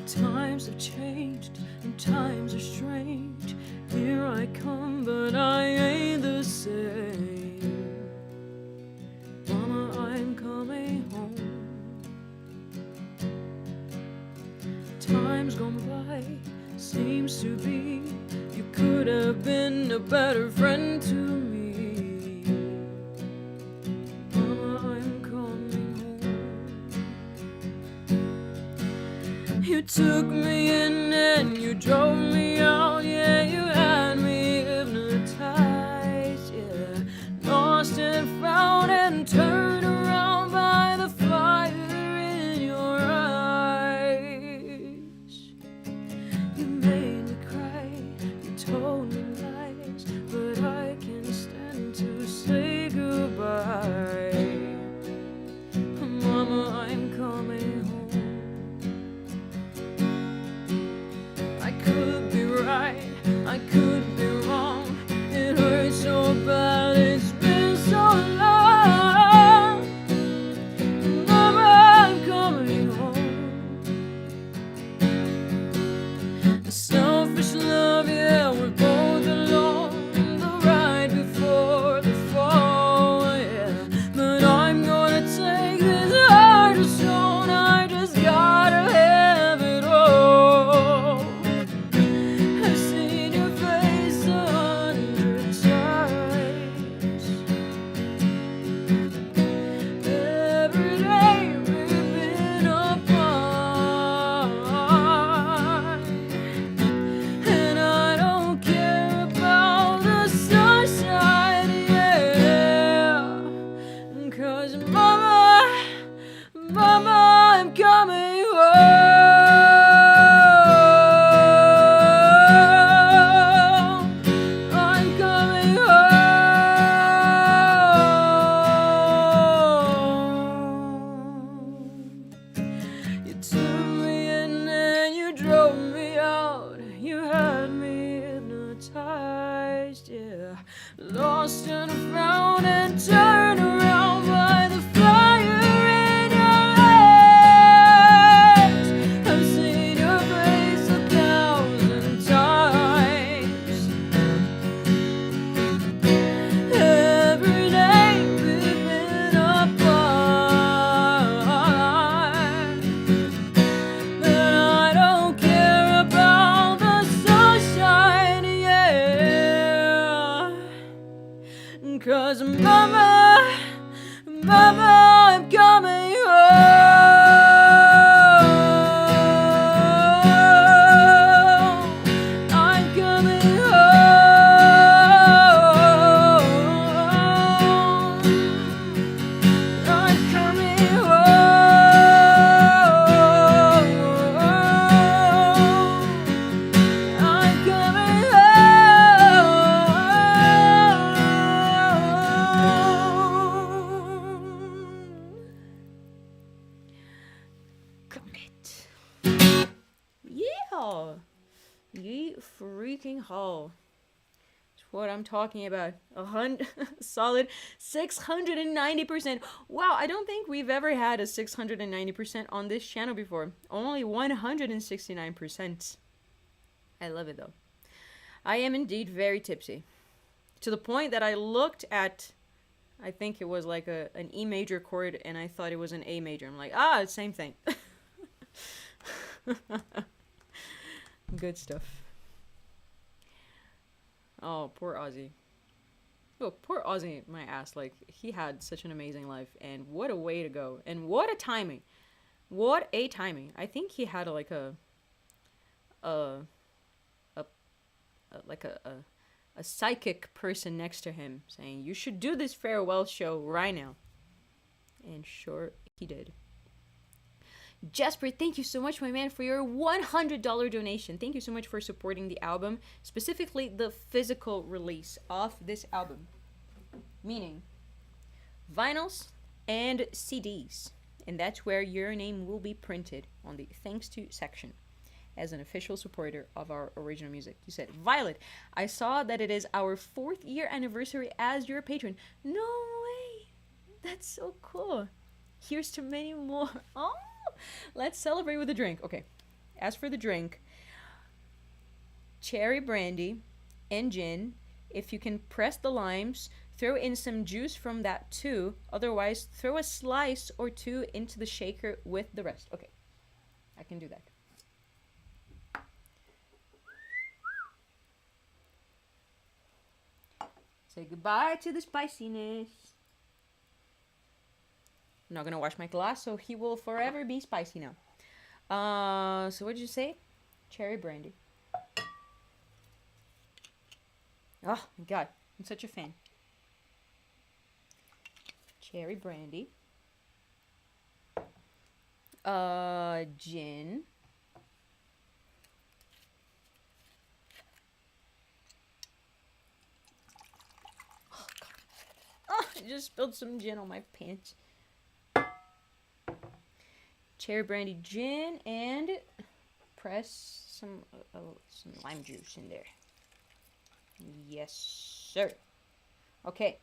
Times have changed and times are strange. Here I come, but I ain't the same. Mama, I'm coming home. Time's gone by, seems to be. You could have been a better friend to me. Mama, I'm coming home. You took me in and you drove me out. Yeah, you had me hypnotized. I could be wrong. It hurts so bad, it's been so long. Mama, I'm coming home. Selfish love, yeah, we're both alone. The ride before the fall, yeah. But I'm gonna take this heart of stone. I just gotta have it all. I've seen your face 100 times. Every day we've been apart. And I don't care about the sunshine, yeah. 'Cause mama, I'm coming home. I'm coming home. You took me in and you drove me out. You had me hypnotized, yeah. Lost and found and turned around by the fire in your eyes. I've seen your face 1,000 times. Every day we've been apart. And I don't care about the sunshine, yeah. 'Cause mama, I'm coming home. I'm coming home. I'm coming home. I'm coming home. Come it. Yeah. Ye freaking hole. That's what I'm talking about. Solid 690%. Wow, I don't think we've ever had a 690% on this channel before. Only 169%. I love it though. I am indeed very tipsy. To the point that I looked at, I think it was like an E major chord, and I thought it was an A major. I'm like, it's same thing. Good stuff. Oh, poor Ozzy. Oh, poor Ozzy, my ass. Like, he had such an amazing life, and what a way to go. And what a timing. What a timing. I think he had like a psychic person next to him saying, you should do this farewell show right now. And sure, he did. Jasper, thank you so much, my man, for your $100 donation. Thank you so much for supporting the album, specifically the physical release of this album, meaning vinyls and CDs. And that's where your name will be printed on the thanks to section as an official supporter of our original music. You said, Violet, I saw that it is our 4th year anniversary as your patron. No way. That's so cool. Here's to many more. Oh, let's celebrate with a drink. Okay, as for the drink, cherry brandy and gin. If you can press the limes, throw in some juice from that too. Otherwise, throw a slice or two into the shaker with the rest. Okay, I can do that. Say goodbye to the spiciness. I'm not gonna wash my glass, so he will forever be spicy now. So what did you say? Cherry brandy. Oh my god, I'm such a fan. Cherry brandy. Gin. Oh god. Oh, I just spilled some gin on my pants. Cherry brandy, gin, and press some lime juice in there. Yes, sir. Okay.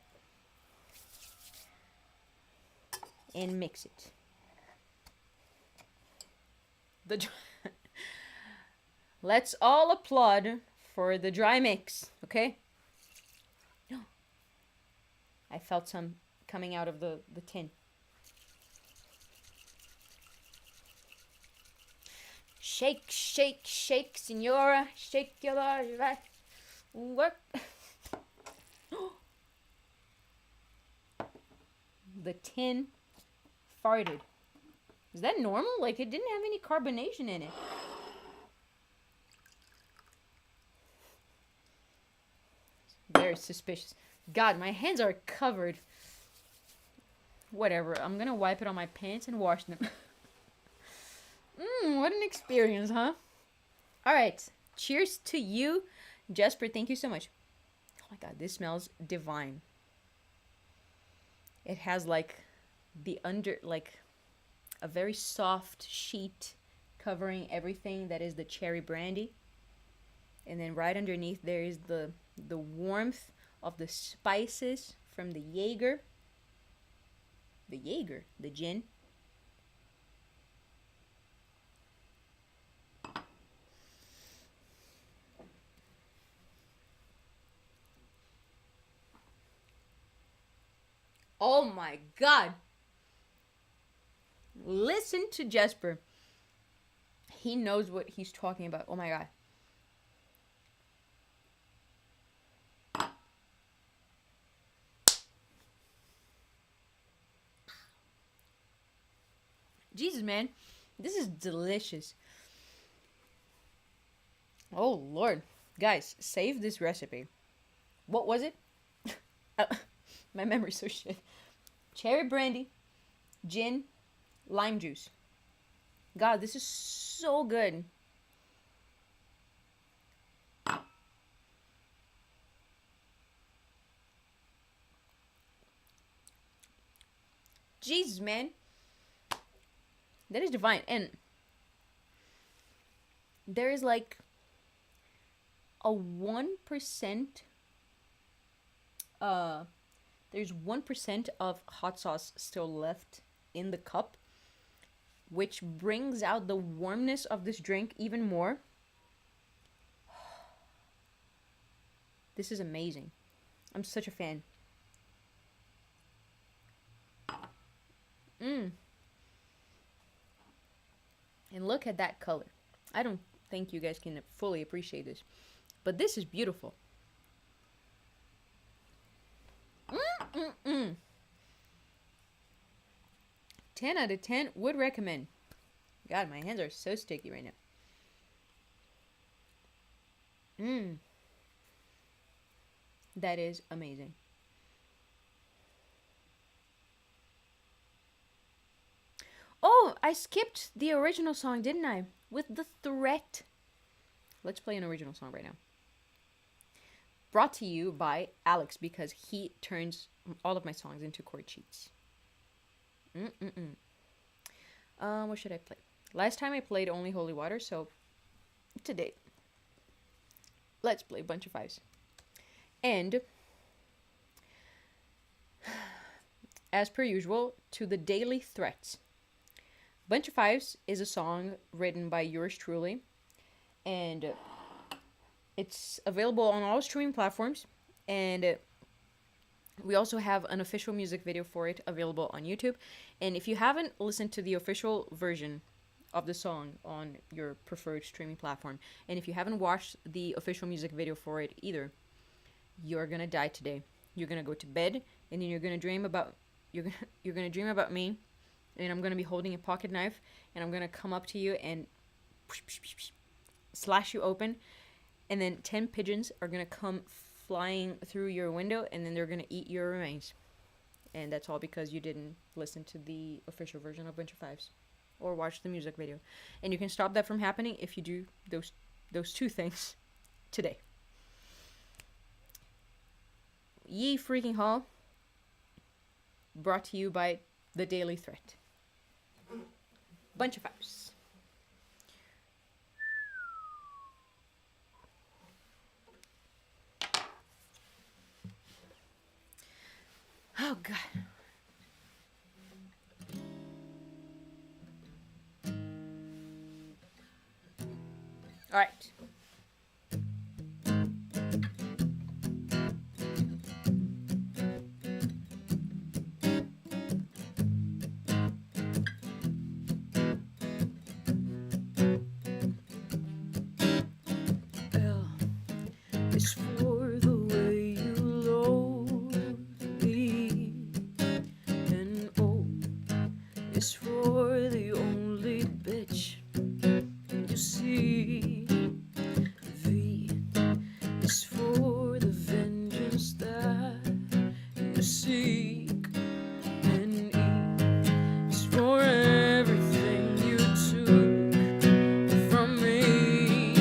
And mix it. Let's all applaud for the dry mix, okay? I felt some coming out of the tin. Shake, shake, shake, senora. Shake your body right. Work. The tin farted. Is that normal? Like, it didn't have any carbonation in it. Very suspicious. God, my hands are covered. Whatever. I'm gonna wipe it on my pants and wash them. What an experience, huh? Alright. Cheers to you, Jesper. Thank you so much. Oh my god, this smells divine. It has like a very soft sheet covering everything that is the cherry brandy. And then right underneath there is the warmth of the spices from the Jaeger. The gin. Oh my god. Listen to Jesper. He knows what he's talking about. Oh my god. Jesus, man. This is delicious. Oh, Lord. Guys, save this recipe. What was it? My memory's so shit. Cherry brandy, gin, lime juice. God, this is so good. Jesus, man. That is divine. And there is like a 1%, there's 1% of hot sauce still left in the cup, which brings out the warmness of this drink even more. This is amazing. I'm such a fan. And look at that color. I don't think you guys can fully appreciate this, but this is beautiful. 10 out of 10 would recommend. God, my hands are so sticky right now. That is amazing. Oh, I skipped the original song, didn't I? With the threat. Let's play an original song right now. Brought to you by Alex, because he turns all of my songs into chord sheets. What should I play? Last time I played only Holy Water, so today let's play Bunch of Fives. And as per usual, to the daily threats. Bunch of Fives is a song written by yours truly, and it's available on all streaming platforms, and we also have an official music video for it available on YouTube. And if you haven't listened to the official version of the song on your preferred streaming platform, and if you haven't watched the official music video for it either, you're gonna die today. You're gonna go to bed, and then you're gonna dream about me, and I'm gonna be holding a pocket knife, and I'm gonna come up to you and slash you open, and then 10 pigeons are gonna come flying through your window, and then they're gonna eat your remains. And that's all because you didn't listen to the official version of Bunch of Fives or watch the music video. And you can stop that from happening if you do those two things today. Ye freaking Hall, brought to you by The Daily Threat. Bunch of Fives. Oh, God. All right. L is for the way you load me, and O is for the only bitch you see. V is for the vengeance that you seek, and E is for everything you took from me.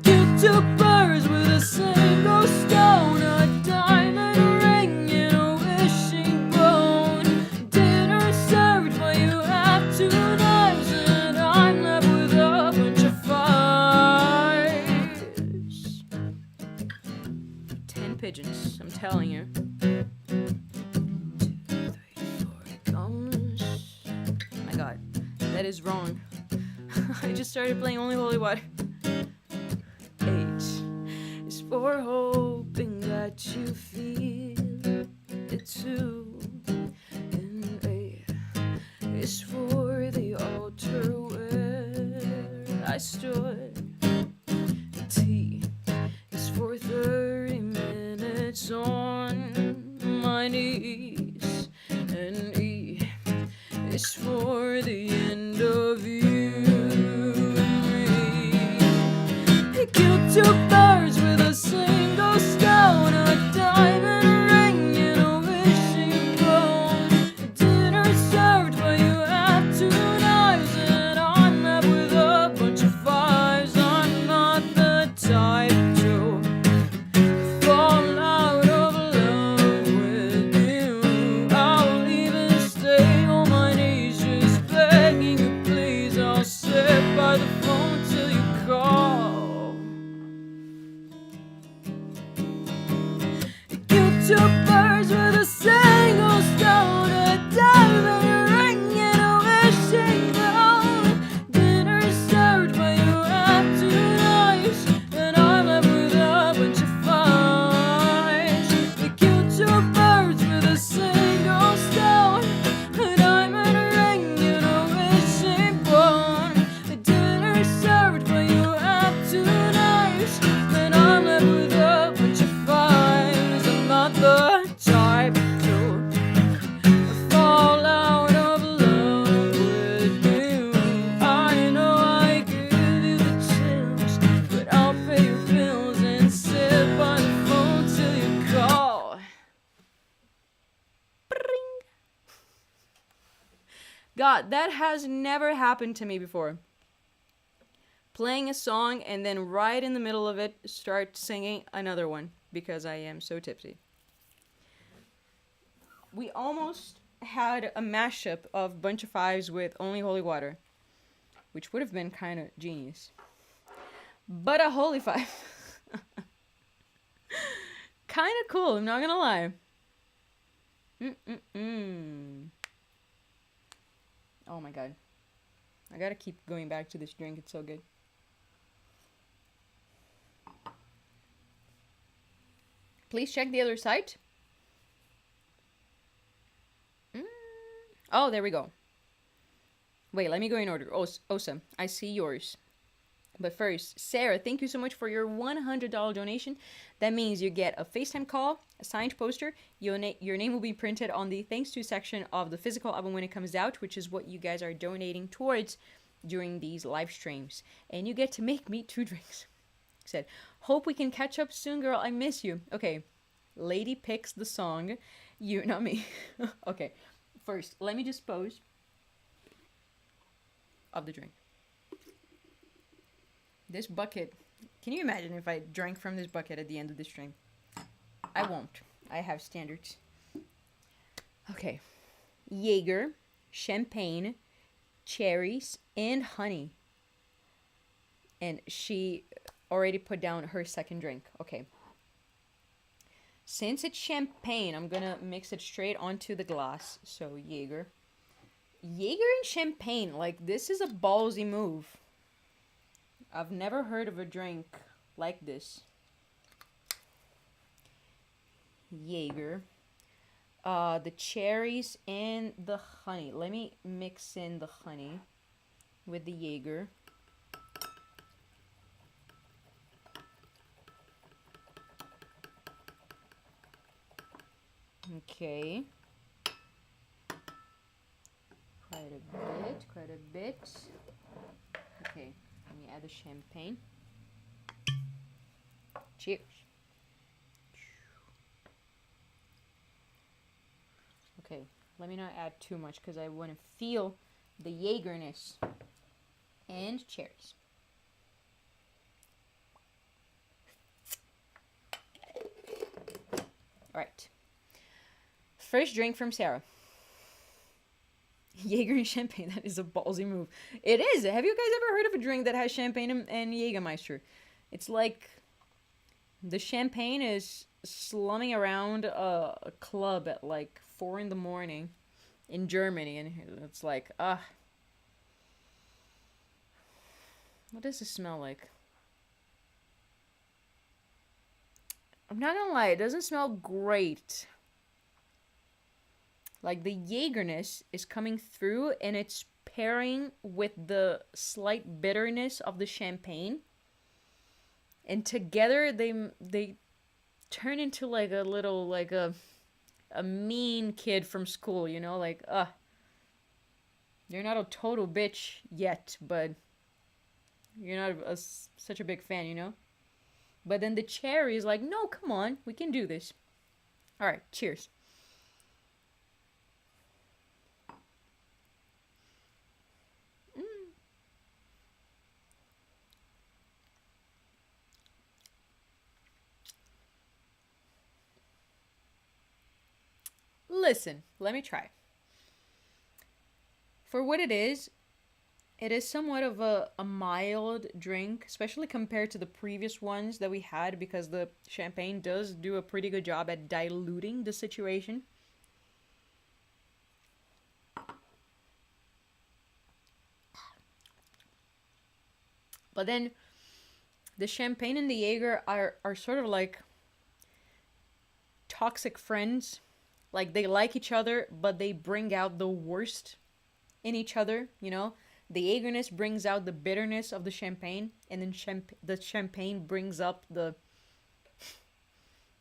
You took birds with a single stone, a diamond ring and a wishing bone. Dinner served, but you have 2 knives, and I'm left with a bunch of 5s. 10 pigeons, I'm telling you. 2, 3, 4 comes. My God, that is wrong. I just started playing Only Holy Water. H is for hoping that you feel it too, and A is for the altar where I stood. T is for 30 minutes on my knees, and E is for the end of you and me. You took birds with a single stone, a diamond ring and a wishing bone. Dinner served, but you have 2 knives, and I'm left with a bunch of 5s. I'm not the type to fall out of love with you. I'll even stay on my knees just begging you, please. I'll sit by the phone till you call. You took birds with a single stone, a diamond ring and a wishing bone. Dinner served, but you have 2 knives, and I'm left with a bunch of 5s. You took birds with a single stone, a diamond ring and a wishing bone. Dinner served, but you have 2 knives, and I'm left with a bunch of 5s. I'm not the type to fall out of love with you. I know I give you the chills, but I'll pay your bills and sit by the phone till you call. Bring. God, that has never happened to me before. Playing a song and then right in the middle of it start singing another one because I am so tipsy. We almost had a mashup of Bunch of Fives with Only Holy Water, which would have been kind of genius. But a Holy Five. Kind of cool, I'm not gonna lie. Oh my God. I gotta keep going back to this drink, it's so good. Please check the other site. Oh, there we go. Wait, let me go in order. Awesome. I see yours. But first, Sarah, thank you so much for your $100 donation. That means you get a FaceTime call, a signed poster. Your name will be printed on the thanks to section of the physical album when it comes out, which is what you guys are donating towards during these live streams. And you get to make me 2 drinks. Said, hope we can catch up soon, girl. I miss you. Okay. Lady picks the song. You, not me. Okay. First, let me dispose of the drink. This bucket. Can you imagine if I drank from this bucket at the end of this stream? I won't. I have standards. Okay. Jaeger, champagne, cherries, and honey. And she already put down her second drink. Okay. Since it's champagne, I'm gonna mix it straight onto the glass. So Jaeger. Jaeger and champagne, like this is a ballsy move. I've never heard of a drink like this. Jaeger. The cherries and the honey. Let me mix in the honey with the Jaeger. Okay. Quite a bit. Okay, let me add the champagne. Cheers. Okay, let me not add too much because I want to feel the Jaegerness. And cheers. Alright. First drink from Sarah. Jaeger and champagne. That is a ballsy move. It is. Have you guys ever heard of a drink that has champagne and Jägermeister? It's like the champagne is slumming around a club at like 4 in the morning in Germany, and it's like, what does it smell like? I'm not gonna lie, it doesn't smell great. Like the Jaegerness is coming through and it's pairing with the slight bitterness of the champagne. And together they turn into like a little, like a mean kid from school, you know? Like, you're not a total bitch yet, but you're not such a big fan, you know? But then the cherry is like, no, come on, we can do this. All right, cheers. Listen, let me try. For what it is somewhat of a mild drink, especially compared to the previous ones that we had, because the champagne does do a pretty good job at diluting the situation. But then the champagne and the Jaeger are sort of like toxic friends. Like they like each other, but they bring out the worst in each other, you know? The Jaegerness brings out the bitterness of the champagne, and then the champagne brings up the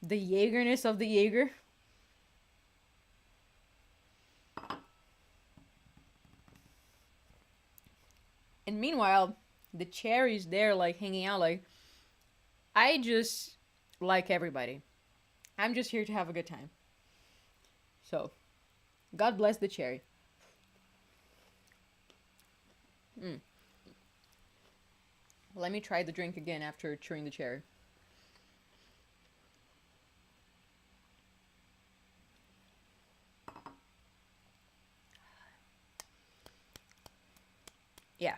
Jaegerness of the Jaeger. And meanwhile, the cherry's there, like, hanging out, like, I just like everybody. I'm just here to have a good time. So, God bless the cherry. Let me try the drink again after chewing the cherry. Yeah.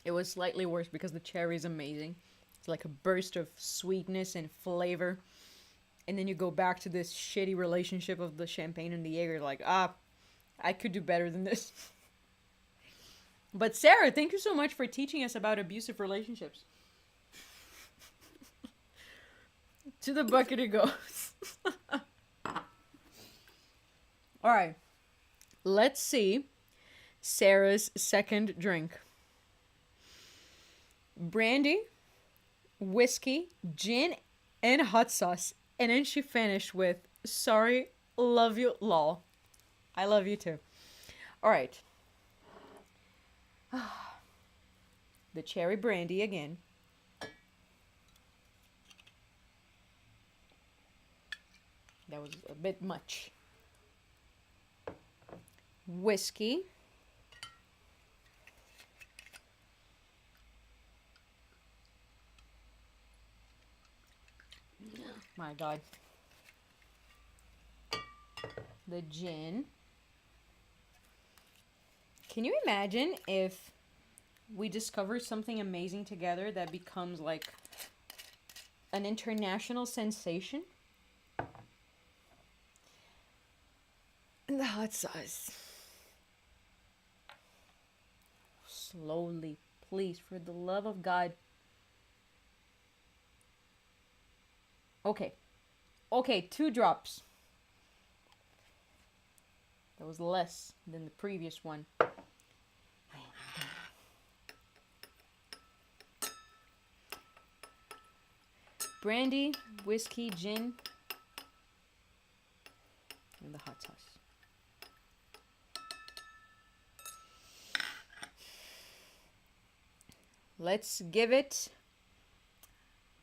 It was slightly worse because the cherry is amazing. It's like a burst of sweetness and flavor. And then you go back to this shitty relationship of the champagne and the Jaeger, like, I could do better than this. But Sarah, thank you so much for teaching us about abusive relationships. To the bucket it goes. Alright. Let's see Sarah's second drink. Brandy, whiskey, gin, and hot sauce. And then she finished with, sorry, love you, lol. I love you too. Alright. The cherry brandy again. That was a bit much. Whiskey. My God. The gin. Can you imagine if we discover something amazing together that becomes like an international sensation? adding the hot sauce. Slowly, please, for the love of God. Okay. Okay, 2 drops. That was less than the previous one. Brandy, whiskey, gin, and the hot sauce. Let's give it,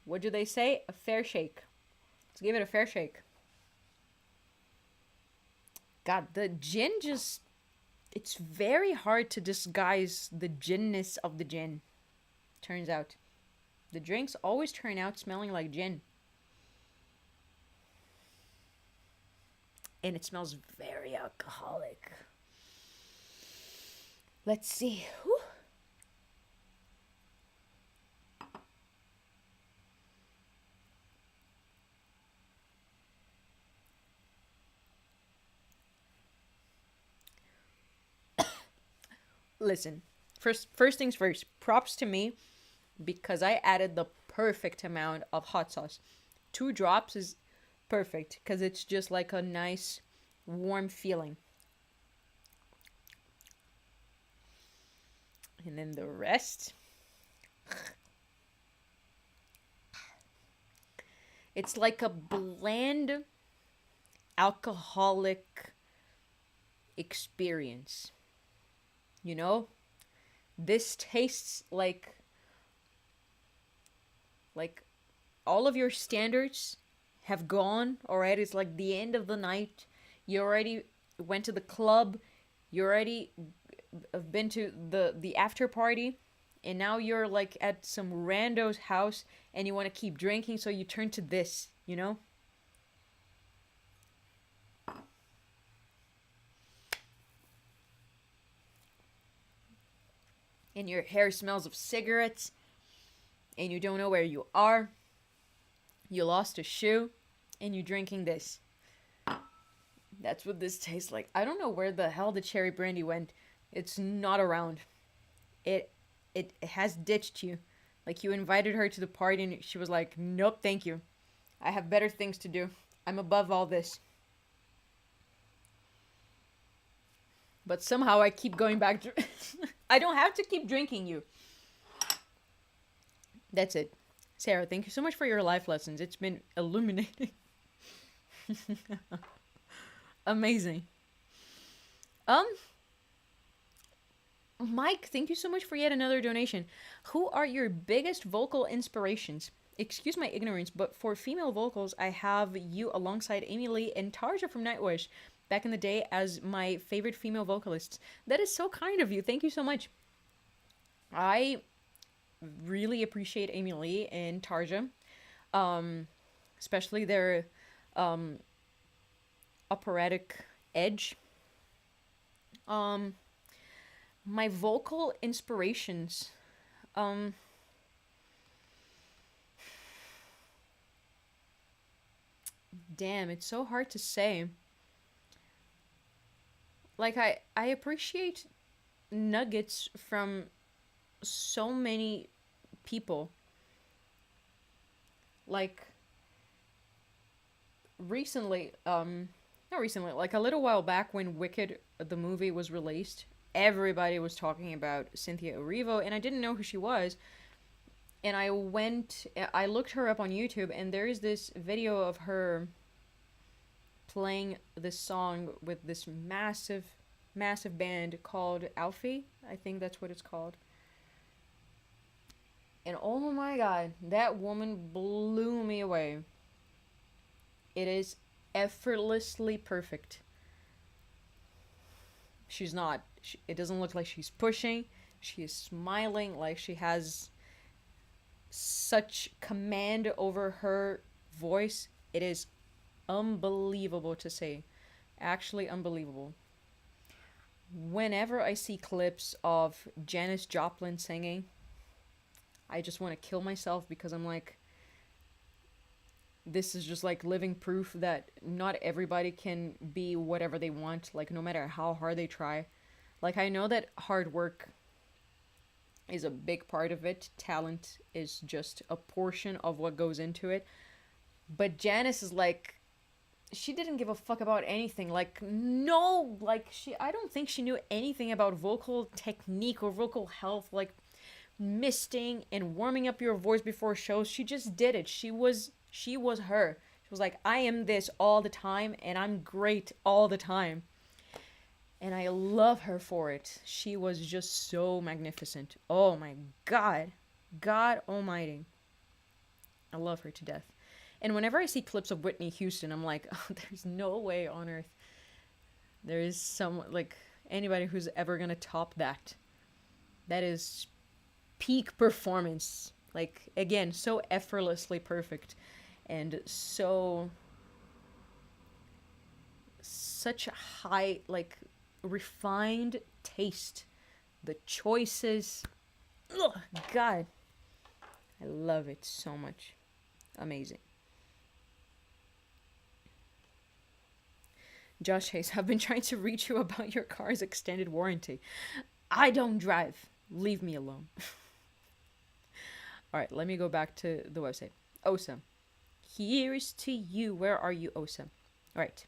what do they say? A fair shake. Let's give it a fair shake. God, the gin just, it's very hard to disguise the ginness of the gin. Turns out. The drinks always turn out smelling like gin. And it smells very alcoholic. Let's see. Whew. Listen, first things first. Props to me because I added the perfect amount of hot sauce. 2 drops is perfect because it's just like a nice warm feeling. And then the rest, it's like a bland alcoholic experience. You know? This tastes like all of your standards have gone already. It's like the end of the night. You already went to the club. You already been to the after party. And now you're like at some rando's house and you want to keep drinking, so you turn to this, you know? And your hair smells of cigarettes. And you don't know where you are. You lost a shoe. And you're drinking this. That's what this tastes like. I don't know where the hell the cherry brandy went. It's not around. It has ditched you. Like, you invited her to the party and she was like, nope, thank you. I have better things to do. I'm above all this. But somehow I keep going back to... I don't have to keep drinking you. That's it. Sarah, thank you so much for your life lessons. It's been illuminating. Amazing. Mike, thank you so much for yet another donation. Who are your biggest vocal inspirations? Excuse my ignorance, but for female vocals, I have you alongside Amy Lee and Tarja from Nightwish back in the day as my favorite female vocalists. That is so kind of you. Thank you so much. I really appreciate Amy Lee and Tarja, especially their operatic edge. My vocal inspirations, damn, it's so hard to say. Like, I appreciate nuggets from so many people. Like, recently, not recently, like a little while back when Wicked, the movie, was released, everybody was talking about Cynthia Erivo, and I didn't know who she was. And I looked her up on YouTube, and there is this video of her playing this song with this massive band called Alfie. I think that's what it's called. And oh my god, that woman blew me away. It is effortlessly perfect. She's not. It doesn't look like she's pushing. She is smiling, like she has such command over her voice. It is unbelievable to say. Actually unbelievable. Whenever I see clips of Janis Joplin singing, I just want to kill myself because I'm like, this is just like living proof that not everybody can be whatever they want, like no matter how hard they try. Like I know that hard work is a big part of it. Talent is just a portion of what goes into it. But Janice is like, she didn't give a fuck about anything. Like, no, like I don't think she knew anything about vocal technique or vocal health, like misting and warming up your voice before shows. She just did it. She was her. She was like, I am this all the time and I'm great all the time. And I love her for it. She was just so magnificent. Oh my God. God Almighty. I love her to death. And whenever I see clips of Whitney Houston, I'm like, oh, there's no way on earth there is someone, like, anybody who's ever gonna top that. That is peak performance. Like, again, so effortlessly perfect. And so, such a high, like, refined taste. The choices. Ugh, God. I love it so much. Amazing. Josh Hayes, I've been trying to reach you about your car's extended warranty. I don't drive. Leave me alone. All right, let me go back to the website. Osa. Here's to you. Where are you, Osa? All right.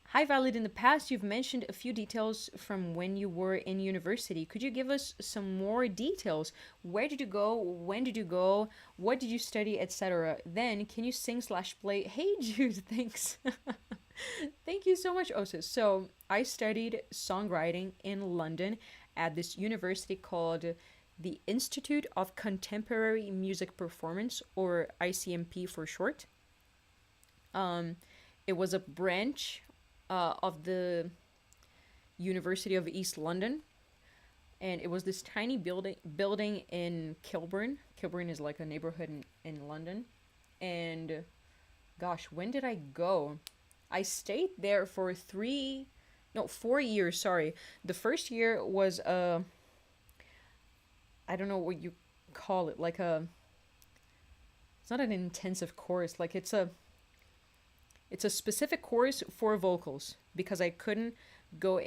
Hi, Valid. In the past, you've mentioned a few details from when you were in university. Could you give us some more details? Where did you go? When did you go? What did you study, etc.? Then, can you sing/play? Hey, Jude, thanks. Thank you so much, Osa. So, I studied songwriting in London at this university called the Institute of Contemporary Music Performance, or ICMP for short. It was a branch of the University of East London, and it was this tiny building in Kilburn. Kilburn is like a neighborhood in London. And gosh, when did I go? I stayed there for 4 years, sorry. The first year was I don't know what you call it, like it's not an intensive course, like it's a specific course for vocals, because I couldn't go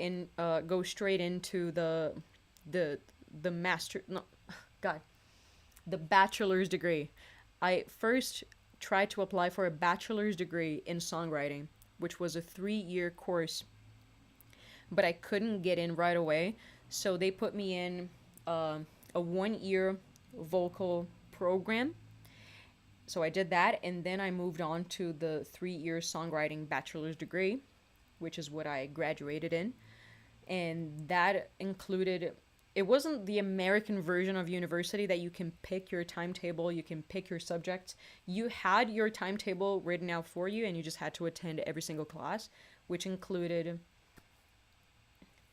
straight into the master, no, God, the bachelor's degree. I first tried to apply for a bachelor's degree in songwriting, which was a 3-year course, but I couldn't get in right away, so they put me in a 1-year vocal program. So I did that, and then I moved on to the 3-year songwriting bachelor's degree, which is what I graduated in. And that included, it wasn't the American version of university that you can pick your timetable, you can pick your subjects. You had your timetable written out for you, and you just had to attend every single class, which included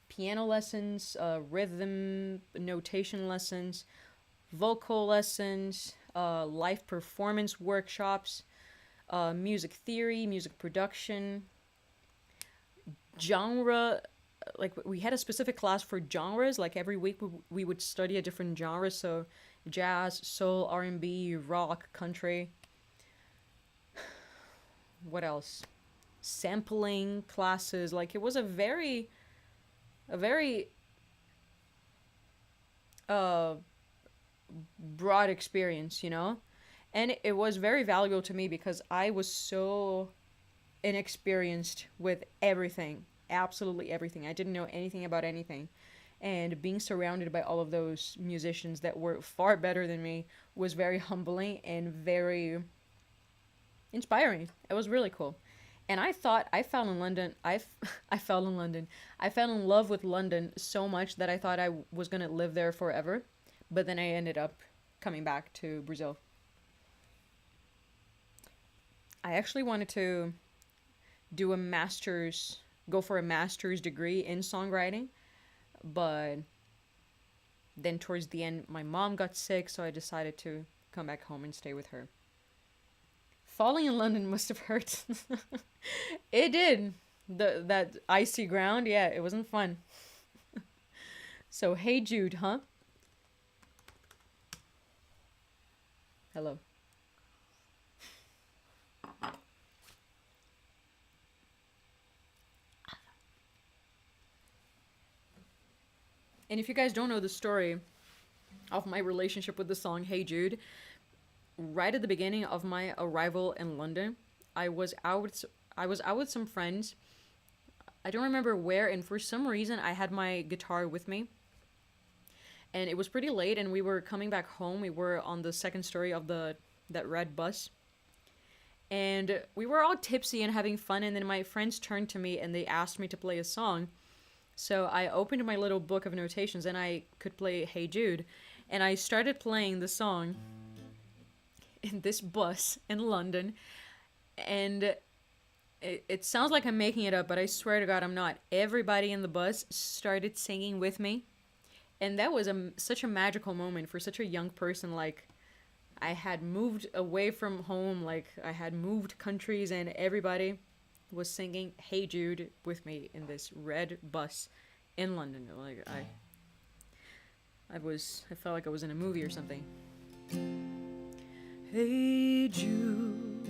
piano lessons, rhythm notation lessons, vocal lessons, live performance workshops, music theory, music production, genre. Like, we had a specific class for genres. Like, every week we would study a different genre. So jazz, soul, R&B, rock, country. What else? Sampling classes. Like, it was a very broad experience, you know? And it was very valuable to me because I was so inexperienced with everything. Absolutely everything. I didn't know anything about anything. And being surrounded by all of those musicians that were far better than me was very humbling and very inspiring. It was really cool. And I thought I fell in London. I fell in London. I fell in love with London so much that I thought I was going to live there forever. But then I ended up coming back to Brazil. I actually wanted to do go for a master's degree in songwriting. But then towards the end, my mom got sick, so I decided to come back home and stay with her. Falling in London must have hurt. It did. That icy ground, yeah, it wasn't fun. So, hey Jude, huh? Hello. And if you guys don't know the story of my relationship with the song Hey Jude, right at the beginning of my arrival in London, I was out I was out with some friends. I don't remember where, and for some reason I had my guitar with me. And it was pretty late and we were coming back home. We were on the second story of the that red bus. And we were all tipsy and having fun, and then my friends turned to me and they asked me to play a song. So I opened my little book of notations and I could play Hey Jude. And I started playing the song in this bus in London. And it sounds like I'm making it up, but I swear to God, I'm not. Everybody in the bus started singing with me. And that was such a magical moment for such a young person. Like, I had moved away from home, like, I had moved countries, and everybody was singing Hey Jude with me in this red bus in London. Like, I felt like I was in a movie or something. Hey Jude,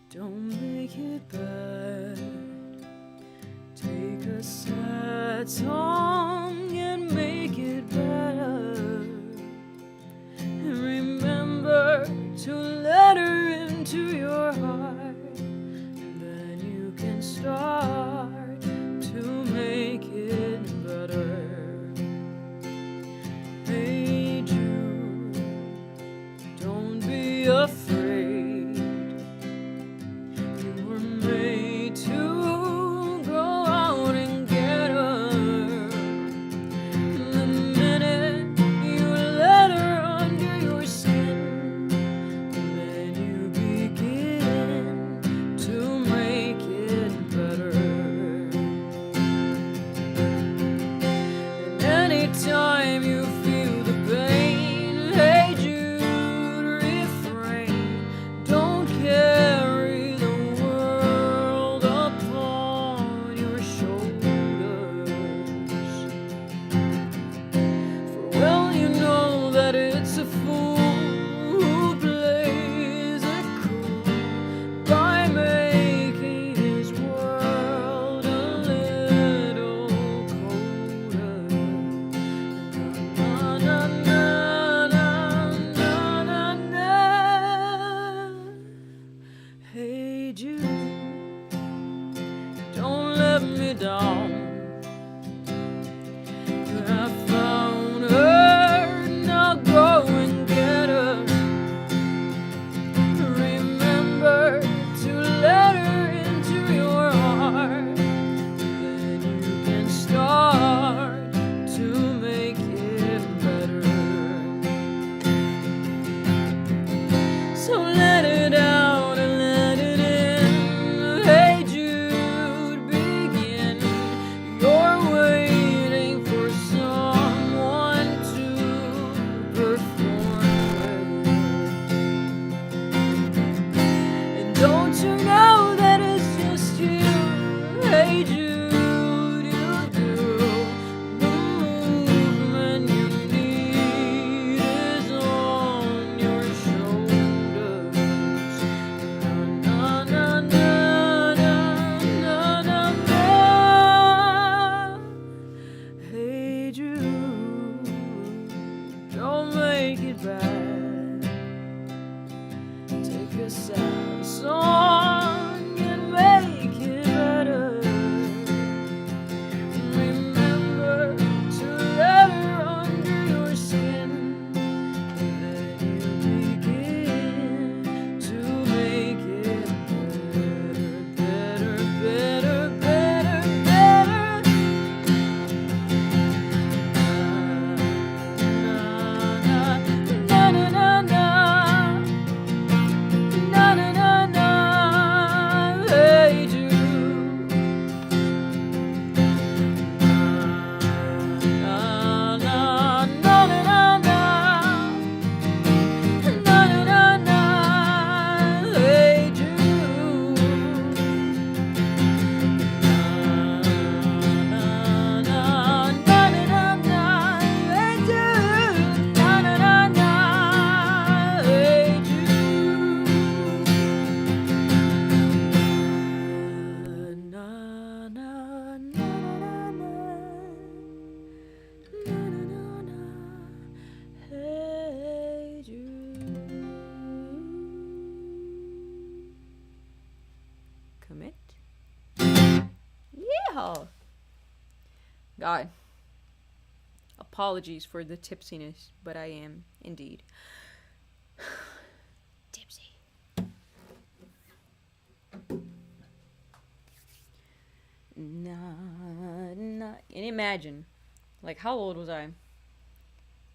don't make it bad. Take a sad song and make it better. And remember to let her into your heart. And then you can start to make it better. Hey Jude, don't be afraid. You were made to go out and get her. The minute you let her under your skin, then you begin to make it better. And anytime you feel the pain, hey Jude, refrain. Don't carry the world upon your shoulders. For well you know that it's a fool who plays it cool by making his world a little colder. Na na na na na na na. Hey Jude, don't let me down. You have found her, now go and get her. Remember to let her into your heart. Then you can start to make it better. So let it out and let it in. Hey Jude, begin. You're waiting for someone to perform with. And don't you know that it's just you? Hey Jude, you do. The movement you need is on your shoulders. Na na na na na na na. Hey Jude, don't make it bad. Take a sad song and make it better. Remember to let her under your skin. And then you begin to make it better, better, better, better, better. Na na na na na na na na na. alcohol. God. Apologies for the tipsiness, but I am indeed tipsy. And imagine, like, how old was I?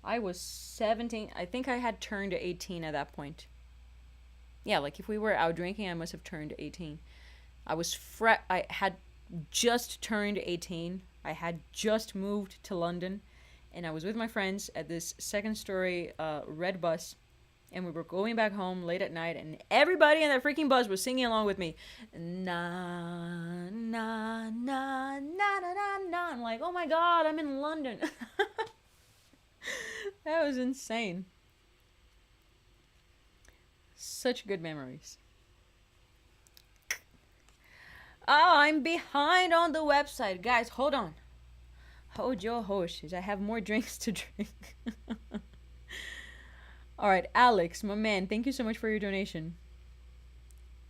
I was 17. I think I had turned 18 at that point. Yeah, like if we were out drinking, I must have turned 18. I had just turned 18. I had just moved to London, and I was with my friends at this second story red bus, and we were going back home late at night, and everybody in that freaking bus was singing along with me. Na, na, na, na, na, na, na. I'm like, oh my god, I'm in London. That was insane. Such good memories. Oh, I'm behind on the website. Guys, hold on. Hold your horses. I have more drinks to drink. Alright, Alex, my man, thank you so much for your donation.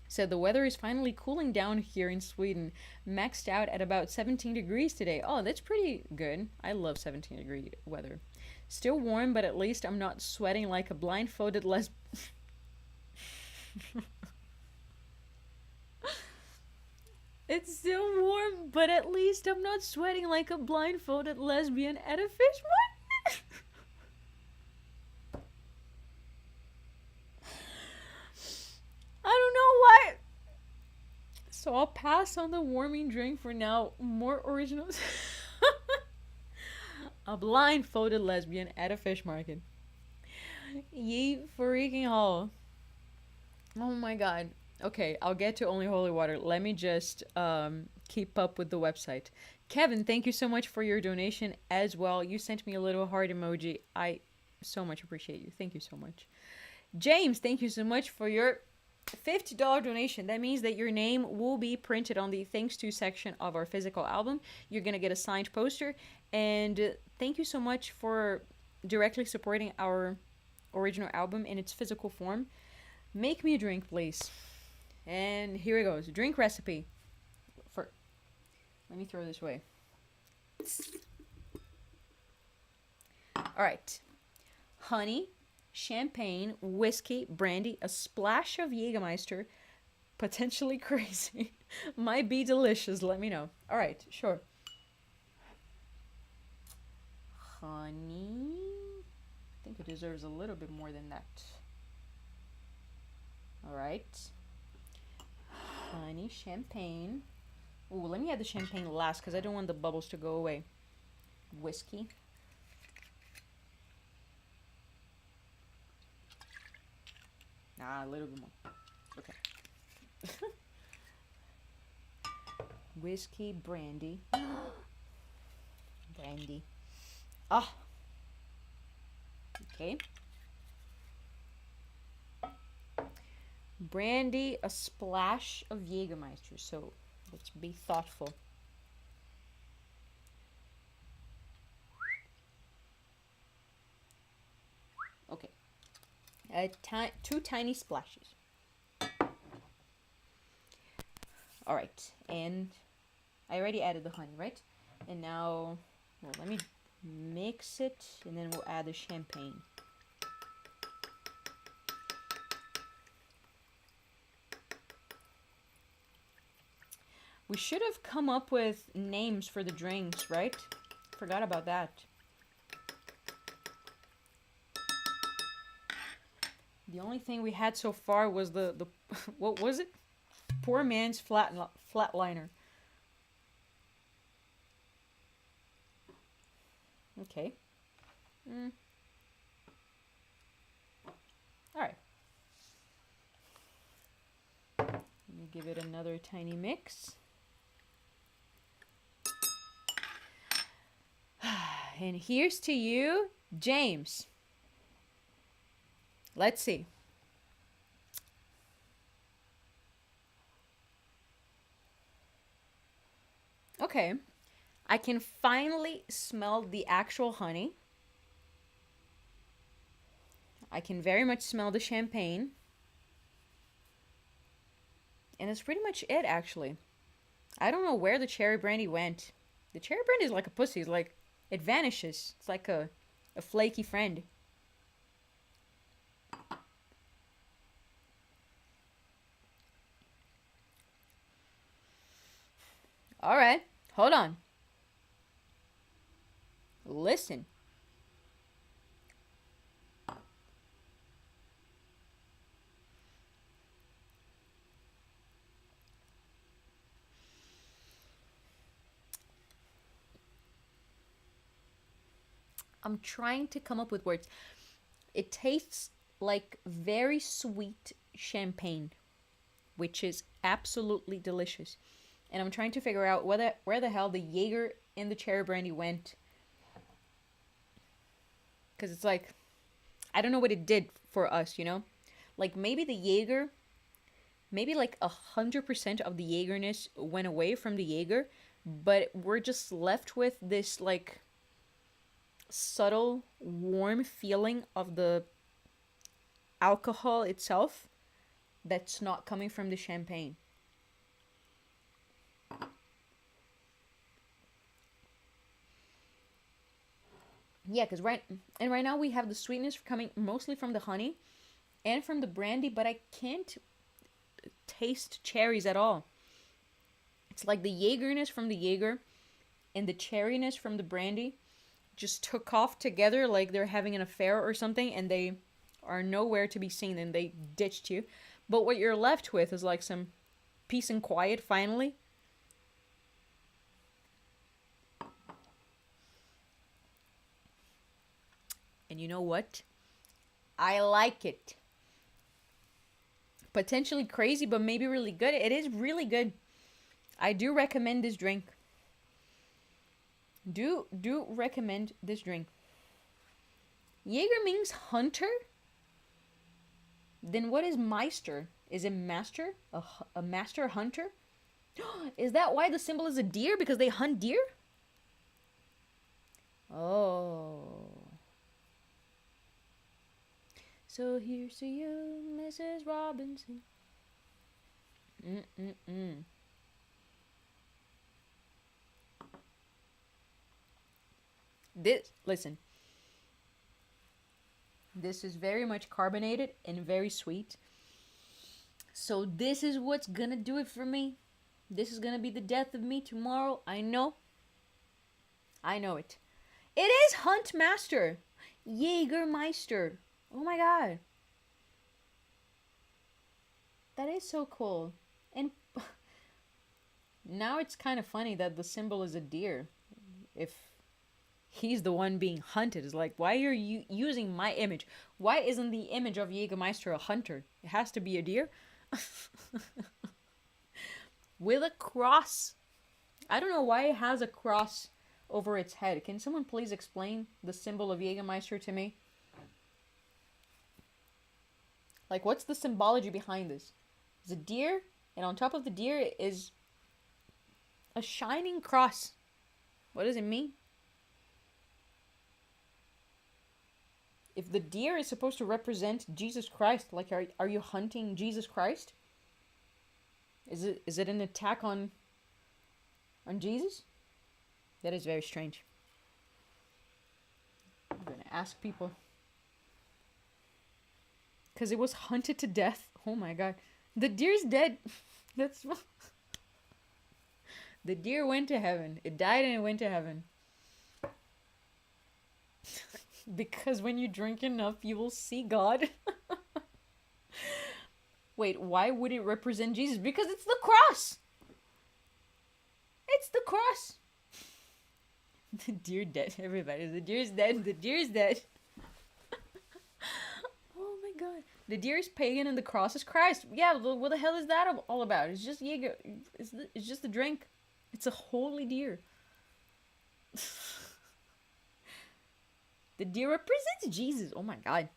Said the weather is finally cooling down here in Sweden. Maxed out at about 17 degrees today. Oh, that's pretty good. I love 17-degree weather. Still warm, but at least I'm not sweating like a blindfolded lesbian. It's still warm, but at least I'm not sweating like a blindfolded lesbian at a fish market. I don't know why. So I'll pass on the warming drink for now. More originals. A blindfolded lesbian at a fish market. Ye freaking hell. Oh my god. Okay, I'll get to Only Holy Water. Let me just keep up with the website. Kevin, thank you so much for your donation as well. You sent me a little heart emoji. I so much appreciate you. Thank you so much. James, thank you so much for your $50 donation. That means that your name will be printed on the thanks to section of our physical album. You're going to get a signed poster. And thank you so much for directly supporting our original album in its physical form. Make me a drink, please. And here it goes. Drink recipe. Let me throw this away. Alright. Honey, champagne, whiskey, brandy, a splash of Jägermeister. Potentially crazy. Might be delicious. Let me know. Alright, sure. Honey. I think it deserves a little bit more than that. Alright. Honey, champagne. Ooh, let me add the champagne last because I don't want the bubbles to go away. Whiskey. A little bit more. Okay. Whiskey, brandy. Brandy. Ah. Okay. Brandy, a splash of Jägermeister. So let's be thoughtful. Okay. Two tiny splashes. All right. And I already added the honey, right? And now, well, let me mix it and then we'll add the champagne. We should have come up with names for the drinks, right? Forgot about that. The only thing we had so far was the what was it? Poor man's flatliner. Okay. All right. Let me give it another tiny mix. And here's to you, James. Let's see. Okay. I can finally smell the actual honey. I can very much smell the champagne. And that's pretty much it, actually. I don't know where the cherry brandy went. The cherry brandy is like a pussy. It's like it vanishes. It's like a flaky friend. All right, hold on. Listen. I'm trying to come up with words. It tastes like very sweet champagne, which is absolutely delicious. And I'm trying to figure out where the hell the Jaeger and the cherry brandy went. Because it's like, I don't know what it did for us, you know? Like maybe the Jaeger, maybe like 100% of the Jaegerness went away from the Jaeger, but we're just left with this like subtle, warm feeling of the alcohol itself that's not coming from the champagne. Yeah, because right now we have the sweetness coming mostly from the honey and from the brandy, but I can't taste cherries at all. It's like the Jaegerness from the Jaeger and the cherryness from the brandy just took off together like they're having an affair or something, and they are nowhere to be seen and they ditched you. But what you're left with is like some peace and quiet finally. And you know what? I like it. Potentially crazy, but maybe really good. It is really good. I do recommend this drink. Do recommend this drink. Jaeger means hunter? Then what is Meister? Is it master? A master hunter? Is that why the symbol is a deer? Because they hunt deer? Oh. So here's to you, Mrs. Robinson. Mm-mm-mm. Listen. This is very much carbonated and very sweet. So this is what's gonna do it for me. This is gonna be the death of me tomorrow. I know. I know it. It is Huntmaster. Jägermeister. Oh my god. That is so cool. And now it's kind of funny that the symbol is a deer. If he's the one being hunted, it's like, why are you using my image? Why isn't the image of Jägermeister a hunter? It has to be a deer. With a cross. I don't know why it has a cross over its head. Can someone please explain the symbol of Jägermeister to me? Like, what's the symbology behind this? It's a deer, and on top of the deer is a shining cross. What does it mean? If the deer is supposed to represent Jesus Christ, like, are you hunting Jesus Christ? Is it an attack on Jesus? That is very strange. I'm gonna ask people. Because it was hunted to death. Oh my god. The deer's dead. That's... The deer went to heaven. It died and it went to heaven. Because when you drink enough, you will see God. Wait, why would it represent Jesus? Because it's the cross. It's the cross. The deer dead, everybody. The deer's dead. The deer's dead. Oh my god. The deer is pagan and the cross is Christ. Yeah, what the hell is that all about? It's just Jaeger. It's just a drink. It's a holy deer. The deer represents Jesus. Oh my god.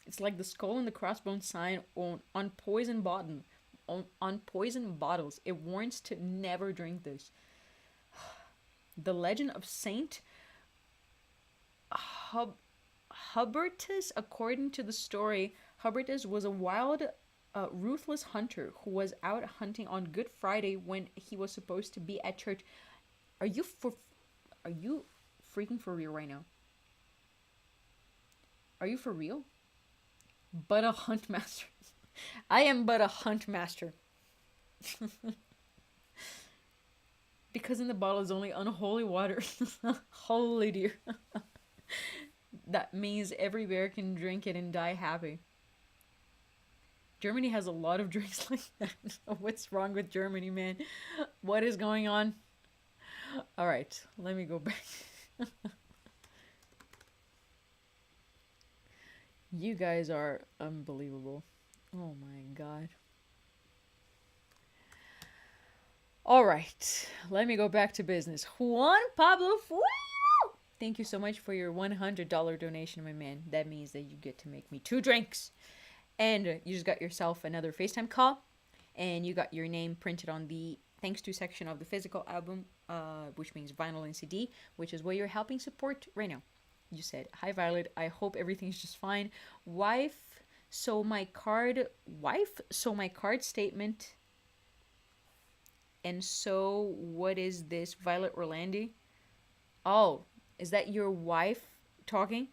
It's like the skull and the crossbones sign on poison bottle, on poison bottles. It warns to never drink this. The legend of Saint Hubertus, according to the story, Hubertus was a wild a ruthless hunter who was out hunting on Good Friday when he was supposed to be at church. Are you for? Are you freaking for real right now? Are you for real? But a hunt master. I am but a hunt master. Because in the bottle is only unholy water. Holy dear. That means every bear can drink it and die happy. Germany has a lot of drinks like that. What's wrong with Germany, man? What is going on? All right, let me go back. You guys are unbelievable. Oh my god. All right, let me go back to business. Juan Pablo, thank you so much for your $100 donation, my man. That means that you get to make me 2 drinks. And you just got yourself another FaceTime call. And you got your name printed on the thanks to section of the physical album, which means vinyl and CD, which is what you're helping support right now. You said, "Hi Violet, I hope everything's just fine. Wife, so my card statement. And so what is this, Violet Orlandi? Oh, is that your wife talking?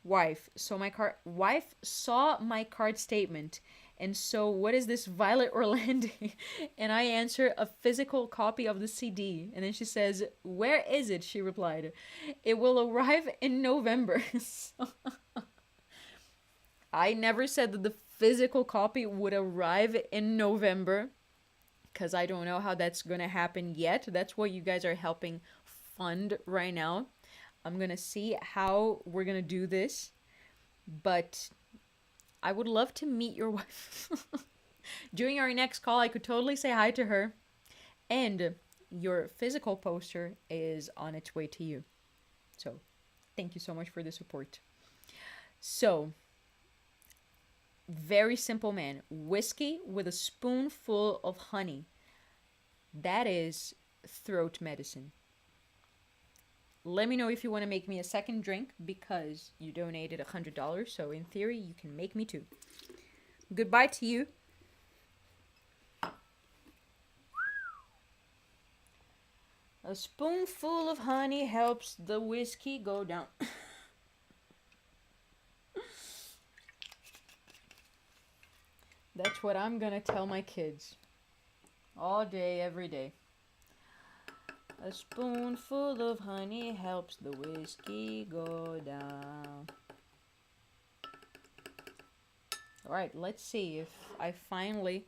Wife saw my card statement. And so what is this, Violet Orlandi? And I answer, a physical copy of the CD. And then she says, where is it? She replied, it will arrive in November. So I never said that the physical copy would arrive in November, because I don't know how that's gonna happen yet. That's what you guys are helping fund right now. I'm gonna see how we're gonna do this, but I would love to meet your wife. During our next call, I could totally say hi to her, and your physical poster is on its way to you. So thank you so much for the support. So, very simple, man. Whiskey with a spoonful of honey. That is throat medicine. Let me know if you want to make me a second drink, because you donated $100. So in theory, you can make me 2. Goodbye to you. A spoonful of honey helps the whiskey go down. That's what I'm gonna tell my kids. All day, every day. A spoonful of honey helps the whiskey go down. Alright, let's see if I finally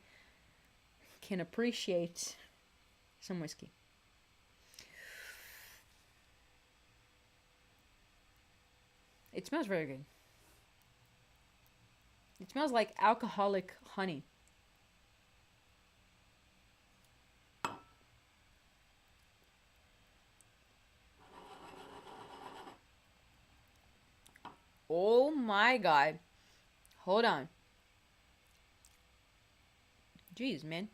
can appreciate some whiskey. It smells very good. It smells like alcoholic honey. Oh my god. Hold on. Jeez, man.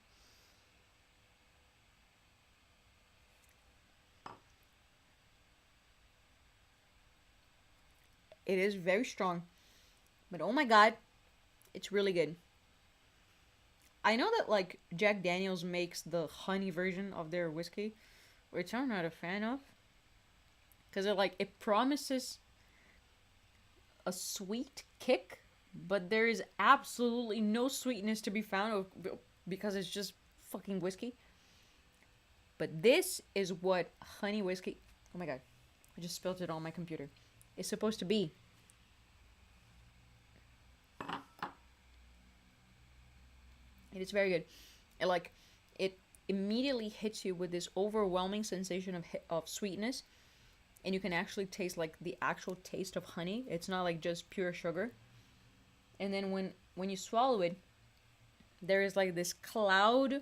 It is very strong. But oh my god, it's really good. I know that, like, Jack Daniels makes the honey version of their whiskey, which I'm not a fan of. Because it promises a sweet kick, but there is absolutely no sweetness to be found because it's just fucking whiskey. But this is what honey whiskey... Oh my god, I just spilled it on my computer. It's supposed to be. It is very good. It immediately hits you with this overwhelming sensation of sweetness. And you can actually taste, like, the actual taste of honey. It's not, like, just pure sugar. And then when you swallow it, there is, like, this cloud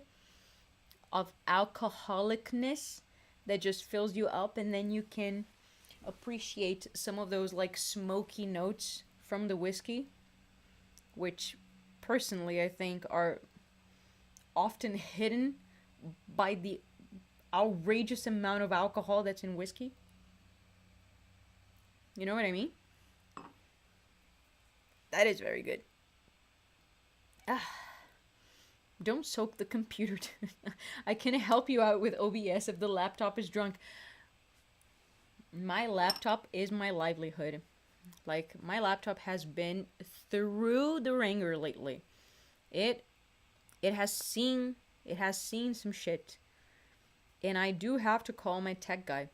of alcoholicness that just fills you up. And then you can appreciate some of those, like, smoky notes from the whiskey, which, personally, I think are often hidden by the outrageous amount of alcohol that's in whiskey. You know what I mean? That is very good. Don't soak the computer. I can help you out with OBS if the laptop is drunk. My laptop is my livelihood. Like, my laptop has been through the ringer lately. It it has seen some shit. And I do have to call my tech guy.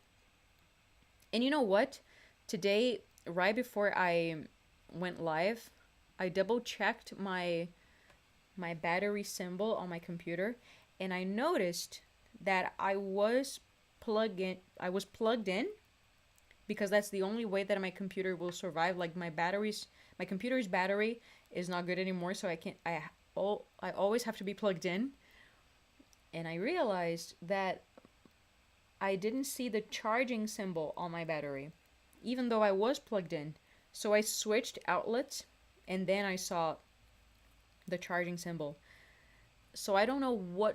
And you know what? Today, right before I went live, I double checked my battery symbol on my computer, and I noticed that I was plugged in, because that's the only way that my computer will survive. Like, my computer's battery is not good anymore, so I always have to be plugged in. And I realized that I didn't see the charging symbol on my battery, even though I was plugged in. So I switched outlets, and then I saw the charging symbol. So I don't know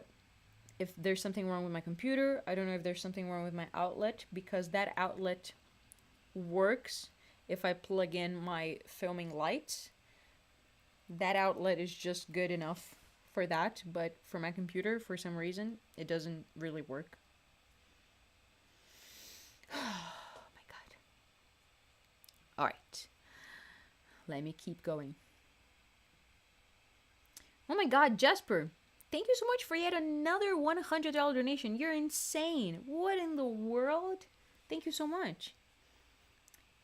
if there's something wrong with my computer. I don't know if there's something wrong with my outlet, because that outlet works if I plug in my filming lights. That outlet is just good enough for that, but for my computer, for some reason, it doesn't really work. Oh my god. All right. Let me keep going. Oh my god, Jesper. Thank you so much for yet another $100 donation. You're insane. What in the world? Thank you so much.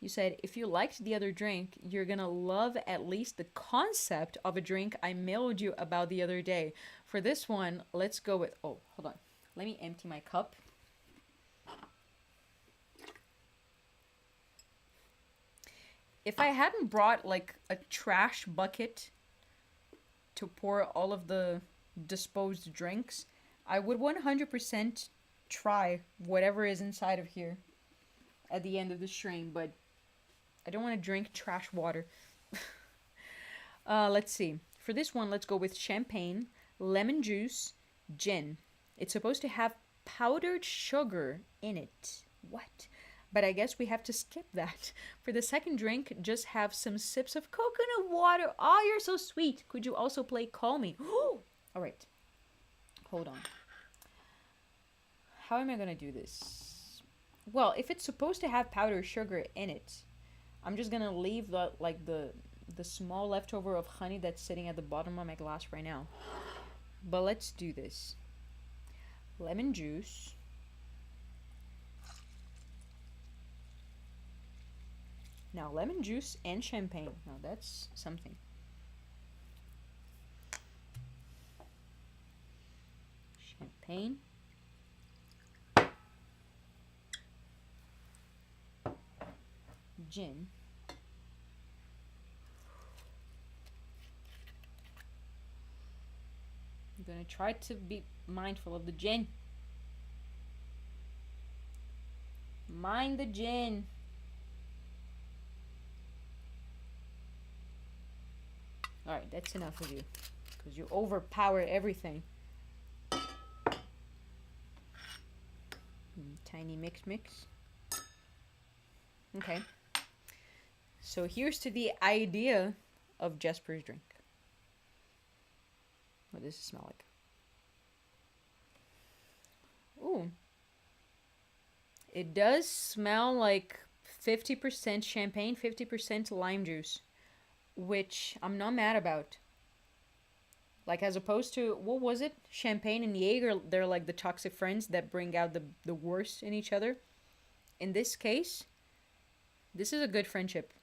You said, if you liked the other drink, you're gonna love at least the concept of a drink I mailed you about the other day. For this one, let's go with... Oh, hold on. Let me empty my cup. If I hadn't brought, like, a trash bucket to pour all of the disposed drinks, I would 100% try whatever is inside of here at the end of the stream, but I don't want to drink trash water. Let's see. For this one, let's go with champagne, lemon juice, gin. It's supposed to have powdered sugar in it. What? But I guess we have to skip that. For the second drink, just have some sips of coconut water. Oh, you're so sweet. Could you also play Call Me? All right. Hold on. How am I going to do this? Well, if it's supposed to have powdered sugar in it, I'm just going to leave the small leftover of honey that's sitting at the bottom of my glass right now. But let's do this. Lemon juice. Now, lemon juice and champagne. Now, that's something. Champagne. Gin. I'm gonna try to be mindful of the gin. Mind the gin. Alright, that's enough of you. Because you overpower everything. Tiny mix. Okay. So here's to the idea of Jesper's drink. What does it smell like? Ooh. It does smell like 50% champagne, 50% lime juice. Which I'm not mad about. Like, as opposed to, what was it? Champagne and Jaeger, they're like the toxic friends that bring out the worst in each other. In this case, this is a good friendship.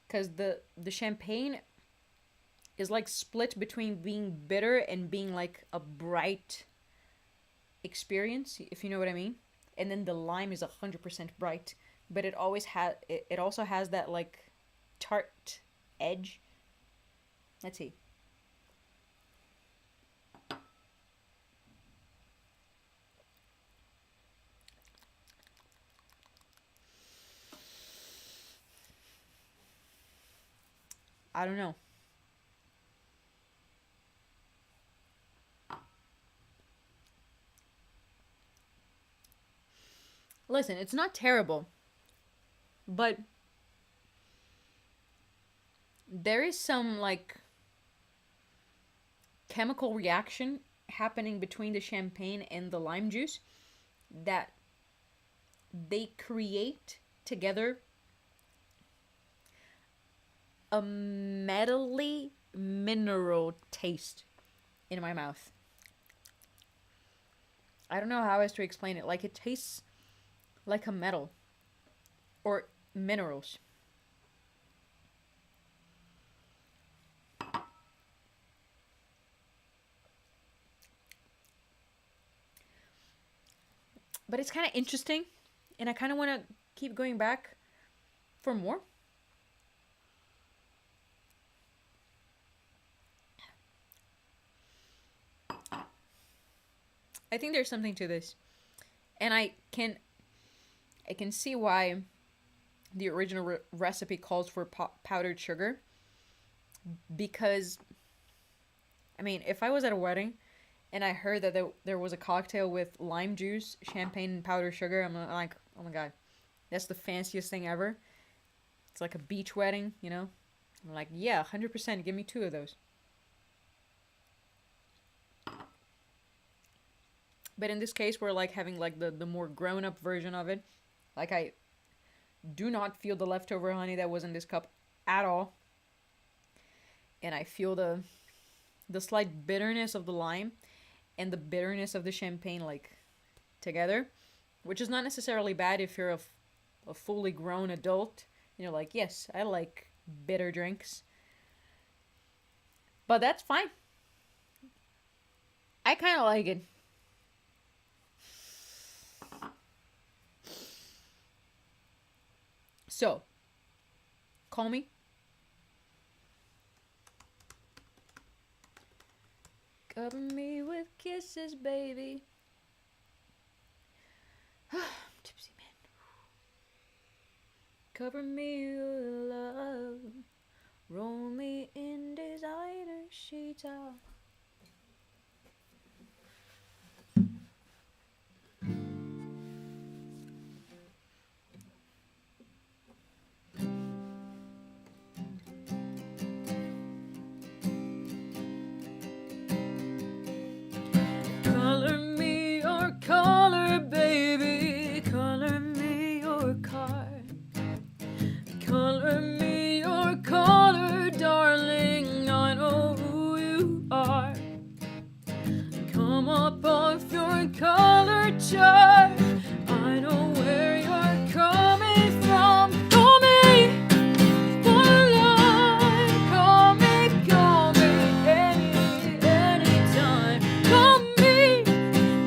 Because the champagne is like split between being bitter and being like a bright experience, if you know what I mean. And then the lime is 100% bright. But it also has that like tart edge. Let's see. I don't know. Listen, it's not terrible, but there is some like chemical reaction happening between the champagne and the lime juice that they create together a metally mineral taste in my mouth. I don't know how else to explain it. Like, it tastes like a metal or minerals. But it's kind of interesting, and I kind of want to keep going back for more. I think there's something to this, and I can see why the original recipe calls for powdered sugar, because I mean, if I was at a wedding and I heard that there was a cocktail with lime juice, champagne, and powdered sugar, I'm like, oh my god, that's the fanciest thing ever. It's like a beach wedding, you know? I'm like, yeah, 100%, give me 2 of those. But in this case, we're like having like the more grown-up version of it. Like, I do not feel the leftover honey that was in this cup at all. And I feel the slight bitterness of the lime and the bitterness of the champagne, like, together, which is not necessarily bad if you're a fully grown adult and you're like, yes, I like bitter drinks, but that's fine. I kind of like it. So, call me. Cover me with kisses, baby. Tipsy man. Cover me with love. Roll me in designer sheets. Color me your color, baby. Color me your car. Color me your color, darling. I know who you are. Come up off your color chart. I know where you're coming from. Call me one line. Call me anytime. Call me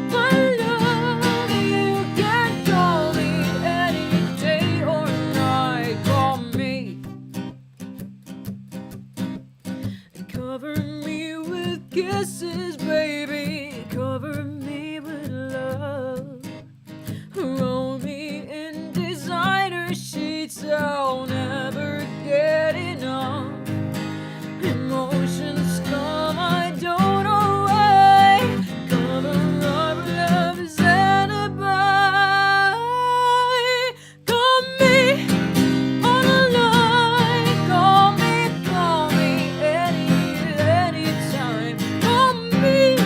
my love. You can call me any day or night. Call me. Cover me with kisses, baby. Cover me with love. Roll me in designer sheets. I'll never get enough. Emotions come, I don't know why. Cover up love's alibi. Call me on a line. Call me anytime. Call me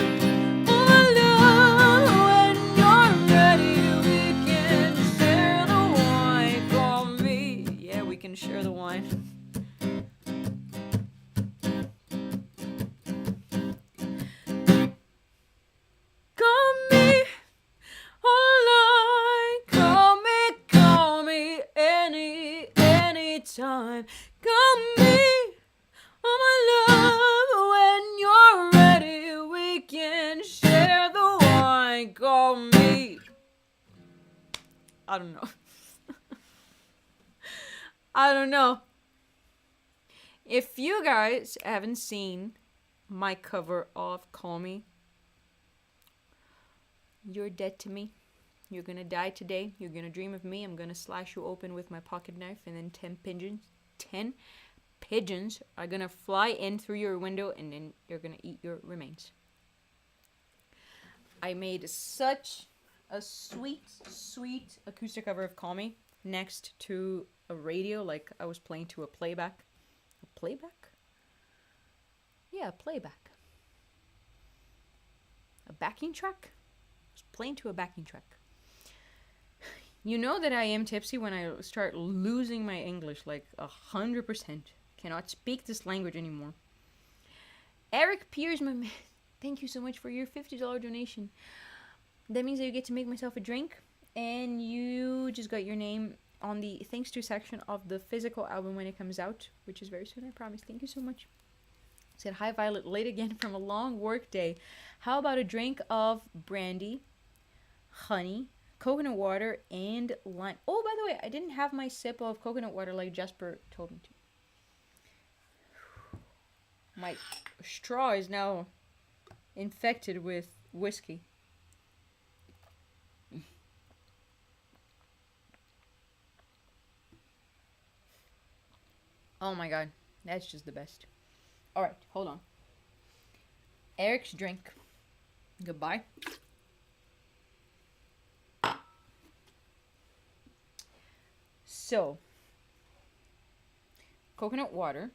on my love. When you're ready, we can share the wine. Call me, yeah, we can share the wine. Call me online. Call me anytime. Call me, oh my love. When you're ready, we can share the wine. Call me. I don't know. I don't know. If you guys haven't seen my cover of Call Me, you're dead to me. You're gonna die today. You're gonna dream of me. I'm gonna slash you open with my pocket knife, and then 10 pigeons are gonna fly in through your window, and then you're gonna eat your remains. I made such a sweet acoustic cover of Call Me next to a radio, like I was playing to a playback. A playback? Yeah, a playback. backing track. I was playing to a backing track. You know that I am tipsy when I start losing my English, like 100%. Cannot speak this language anymore. Eric Piers, my man, thank you so much for your $50 donation. That means that you get to make myself a drink, and you just got your name on the thanks to section of the physical album when it comes out, which is very soon, I promise. Thank you so much. Said, hi Violet, late again from a long work day. How about a drink of brandy, honey, coconut water, and lime? Oh, by the way, I didn't have my sip of coconut water like Jasper told me to. My straw is now infected with whiskey. Oh my god, that's just the best. Alright, hold on. Eric's drink. Goodbye. So, coconut water.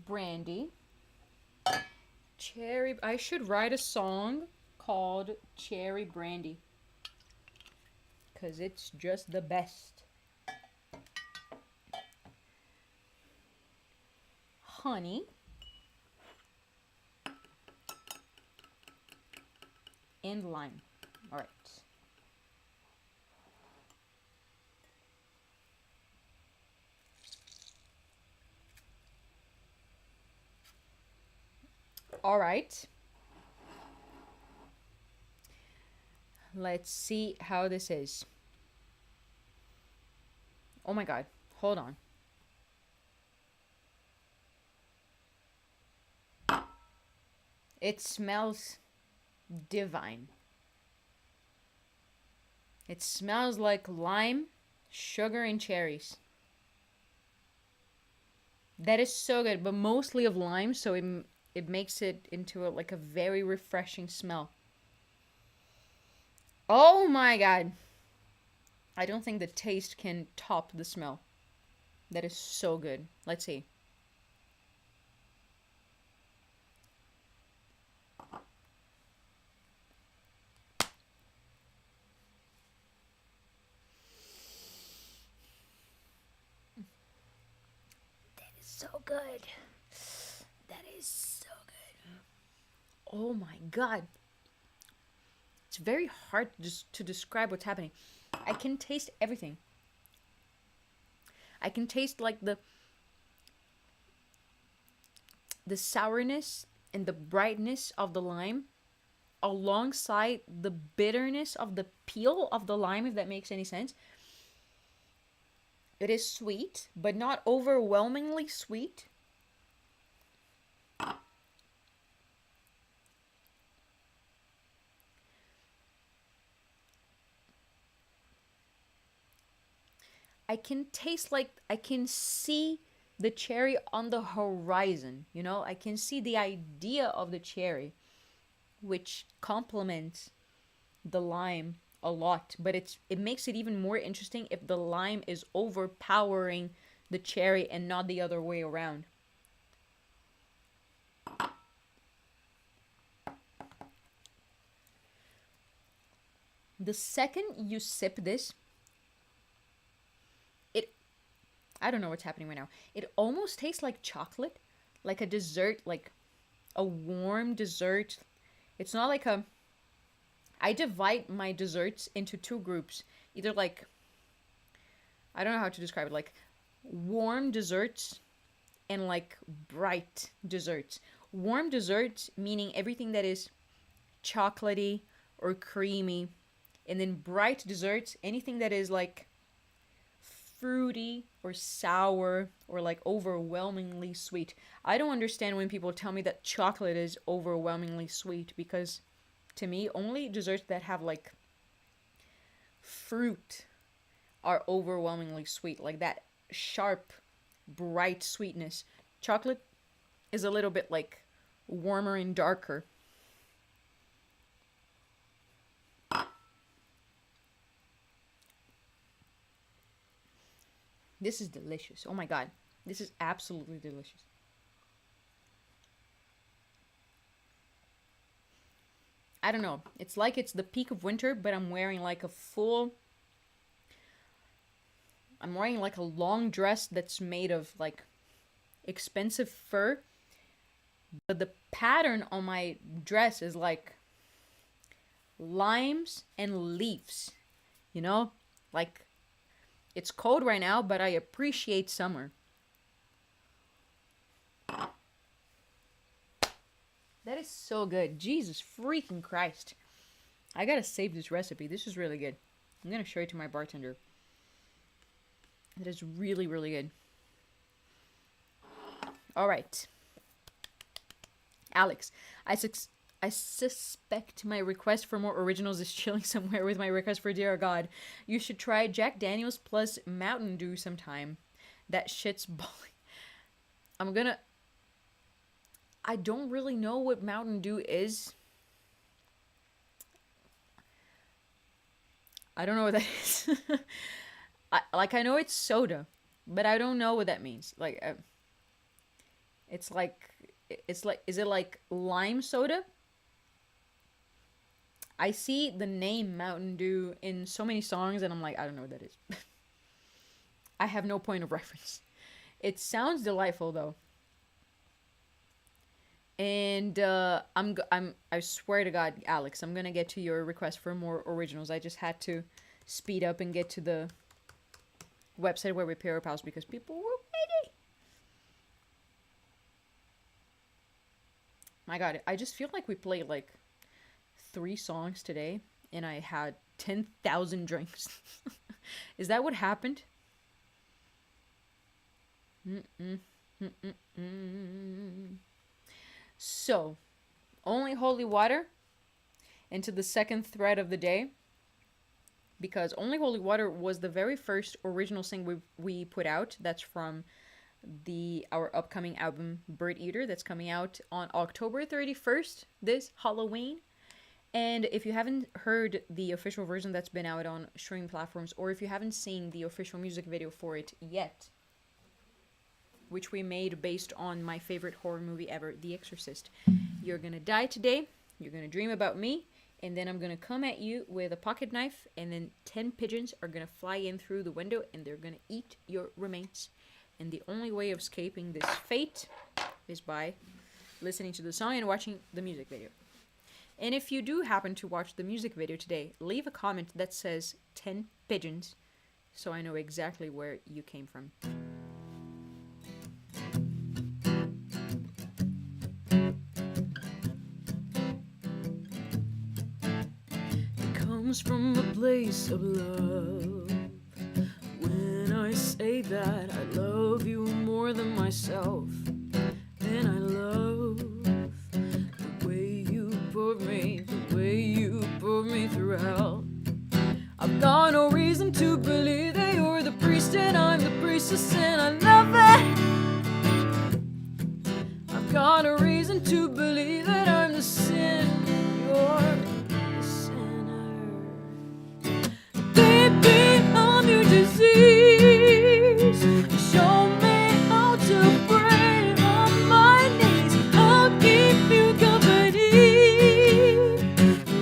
Brandy. Cherry. I should write a song called Cherry Brandy, because it's just the best. Honey. And lime. All right. All right. Let's see how this is. Oh my god. Hold on. It smells divine. It smells like lime, sugar, and cherries. That is so good, but mostly of lime, so it makes it into like a very refreshing smell. Oh my god. I don't think the taste can top the smell. That is so good. Let's see. That is so good. That is so good. Oh my god. It's very hard just to describe what's happening. I can taste everything. I can taste like the sourness and the brightness of the lime alongside the bitterness of the peel of the lime, if that makes any sense. It is sweet, but not overwhelmingly sweet. I can taste like I can see the cherry on the horizon, you know? I can see the idea of the cherry, which complements the lime a lot, but it makes it even more interesting if the lime is overpowering the cherry and not the other way around. The second you sip this, I don't know what's happening right now. It almost tastes like chocolate, like a dessert, like a warm dessert. It's not like a... I divide my desserts into two groups. Either like... I don't know how to describe it. Like warm desserts and like bright desserts. Warm desserts meaning everything that is chocolatey or creamy. And then bright desserts, anything that is like fruity or sour or like overwhelmingly sweet. I don't understand when people tell me that chocolate is overwhelmingly sweet, because to me only desserts that have like fruit are overwhelmingly sweet, like that sharp bright sweetness. Chocolate is a little bit like warmer and darker. This is delicious. Oh my god. This is absolutely delicious. I don't know. It's like it's the peak of winter, but I'm wearing like a full. I'm wearing like a long dress that's made of like expensive fur. But the pattern on my dress is like limes and leaves. You know? Like, it's cold right now, but I appreciate summer. That is so good. Jesus freaking Christ. I gotta save this recipe. This is really good. I'm gonna show it to my bartender. It is really, really good. Alright. Alex, I suspect my request for more originals is chilling somewhere with my request for Dear God. You should try Jack Daniels plus Mountain Dew sometime. That shit's balling. I don't really know what Mountain Dew is. I don't know what that is. I know it's soda, but I don't know what that means. It's like, is it like lime soda? I see the name Mountain Dew in so many songs, and I'm like, I don't know what that is. I have no point of reference. It sounds delightful though. And I swear to God, Alex, I'm gonna get to your request for more originals. I just had to speed up and get to the website where we pay our pals because people were waiting. My God, I just feel like we played like 3 songs today, and I had 10,000 drinks. Is that what happened? So, only holy water into the second thread of the day, because Only Holy Water was the very first original thing we put out. That's from our upcoming album Bird Eater, that's coming out on October 31st, this Halloween. And if you haven't heard the official version that's been out on streaming platforms, or if you haven't seen the official music video for it yet, which we made based on my favorite horror movie ever, The Exorcist. You're gonna die today, you're gonna dream about me, and then I'm gonna come at you with a pocket knife, and then 10 pigeons are gonna fly in through the window, and they're gonna eat your remains. And the only way of escaping this fate is by listening to the song and watching the music video. And if you do happen to watch the music video today, leave a comment that says 10 pigeons, so I know exactly where you came from. From a place of love. When I say that I love you more than myself, and I love the way you put me throughout. I've got no reason to believe that you're the priest and I'm the priestess, and I love it. I've got a reason to believe that I'm the sin, you're disease. Show me how to pray on my knees. I'll keep you company.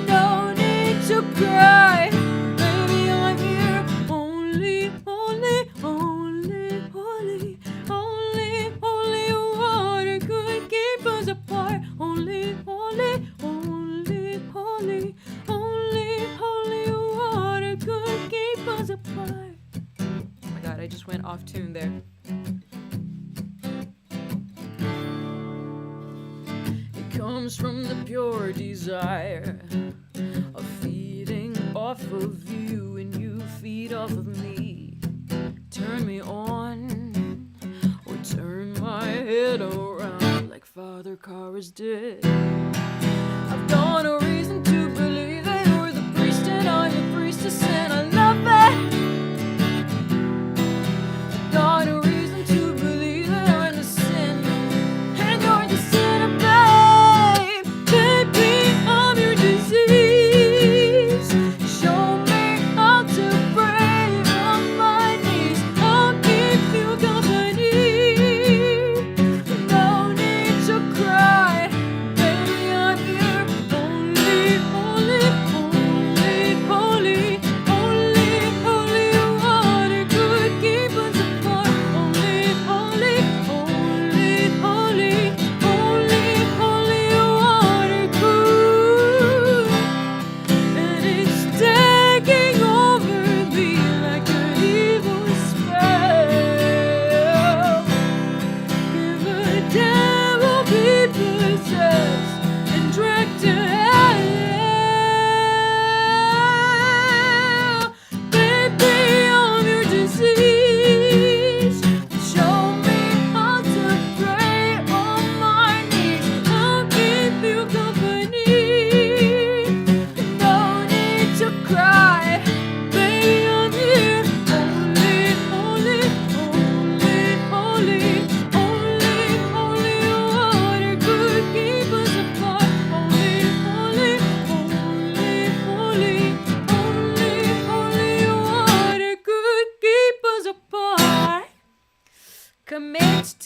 No need to cry, baby, I'm here. Only water could keep us apart. Only water could keep us apart. I just went off tune there. It comes from the pure desire of feeding off of you, and you feed off of me. Turn me on, or turn my head around like Father Karras did. I've got no reason to believe that you're the priest and I'm the priestess, and I love it. Got a reason to believe that I'm the sin, and you're the sinner, babe. Baby, I'm your disease. Show me how to pray on my knees. I'll keep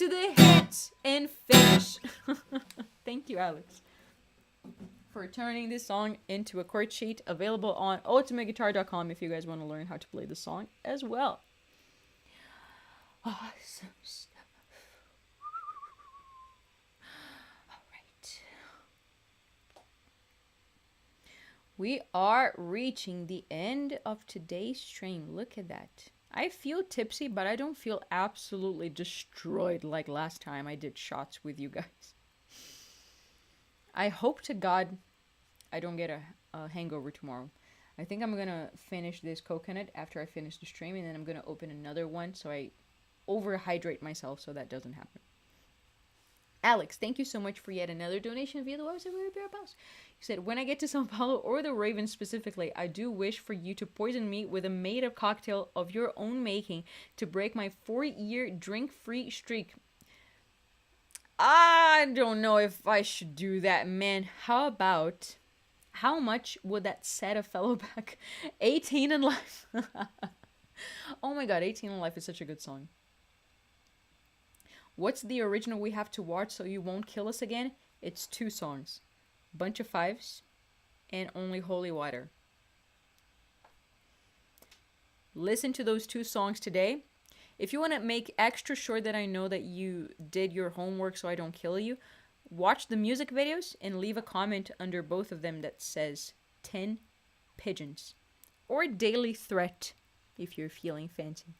to the hit and finish. Thank you, Alex, for turning this song into a chord sheet available on ultimateguitar.com if you guys want to learn how to play the song as well. Awesome stuff. All right. We are reaching the end of today's stream. Look at that. I feel tipsy, but I don't feel absolutely destroyed like last time I did shots with you guys. I hope to God I don't get a hangover tomorrow. I think I'm going to finish this coconut after I finish the stream, and then I'm going to open another one so I overhydrate myself so that doesn't happen. Alex, thank you so much for yet another donation via the website. You said, when I get to Sao Paulo or the Ravens specifically, I do wish for you to poison me with a made-up cocktail of your own making to break my 4-year drink-free streak. I don't know if I should do that, man. How much would that set a fellow back? 18 in Life. Oh my god, 18 in Life is such a good song. What's the original we have to watch so you won't kill us again? It's 2 songs. Bunch of Fives and Only Holy Water. Listen to those 2 songs today. If you want to make extra sure that I know that you did your homework so I don't kill you, watch the music videos and leave a comment under both of them that says 10 pigeons. Or daily threat if you're feeling fancy.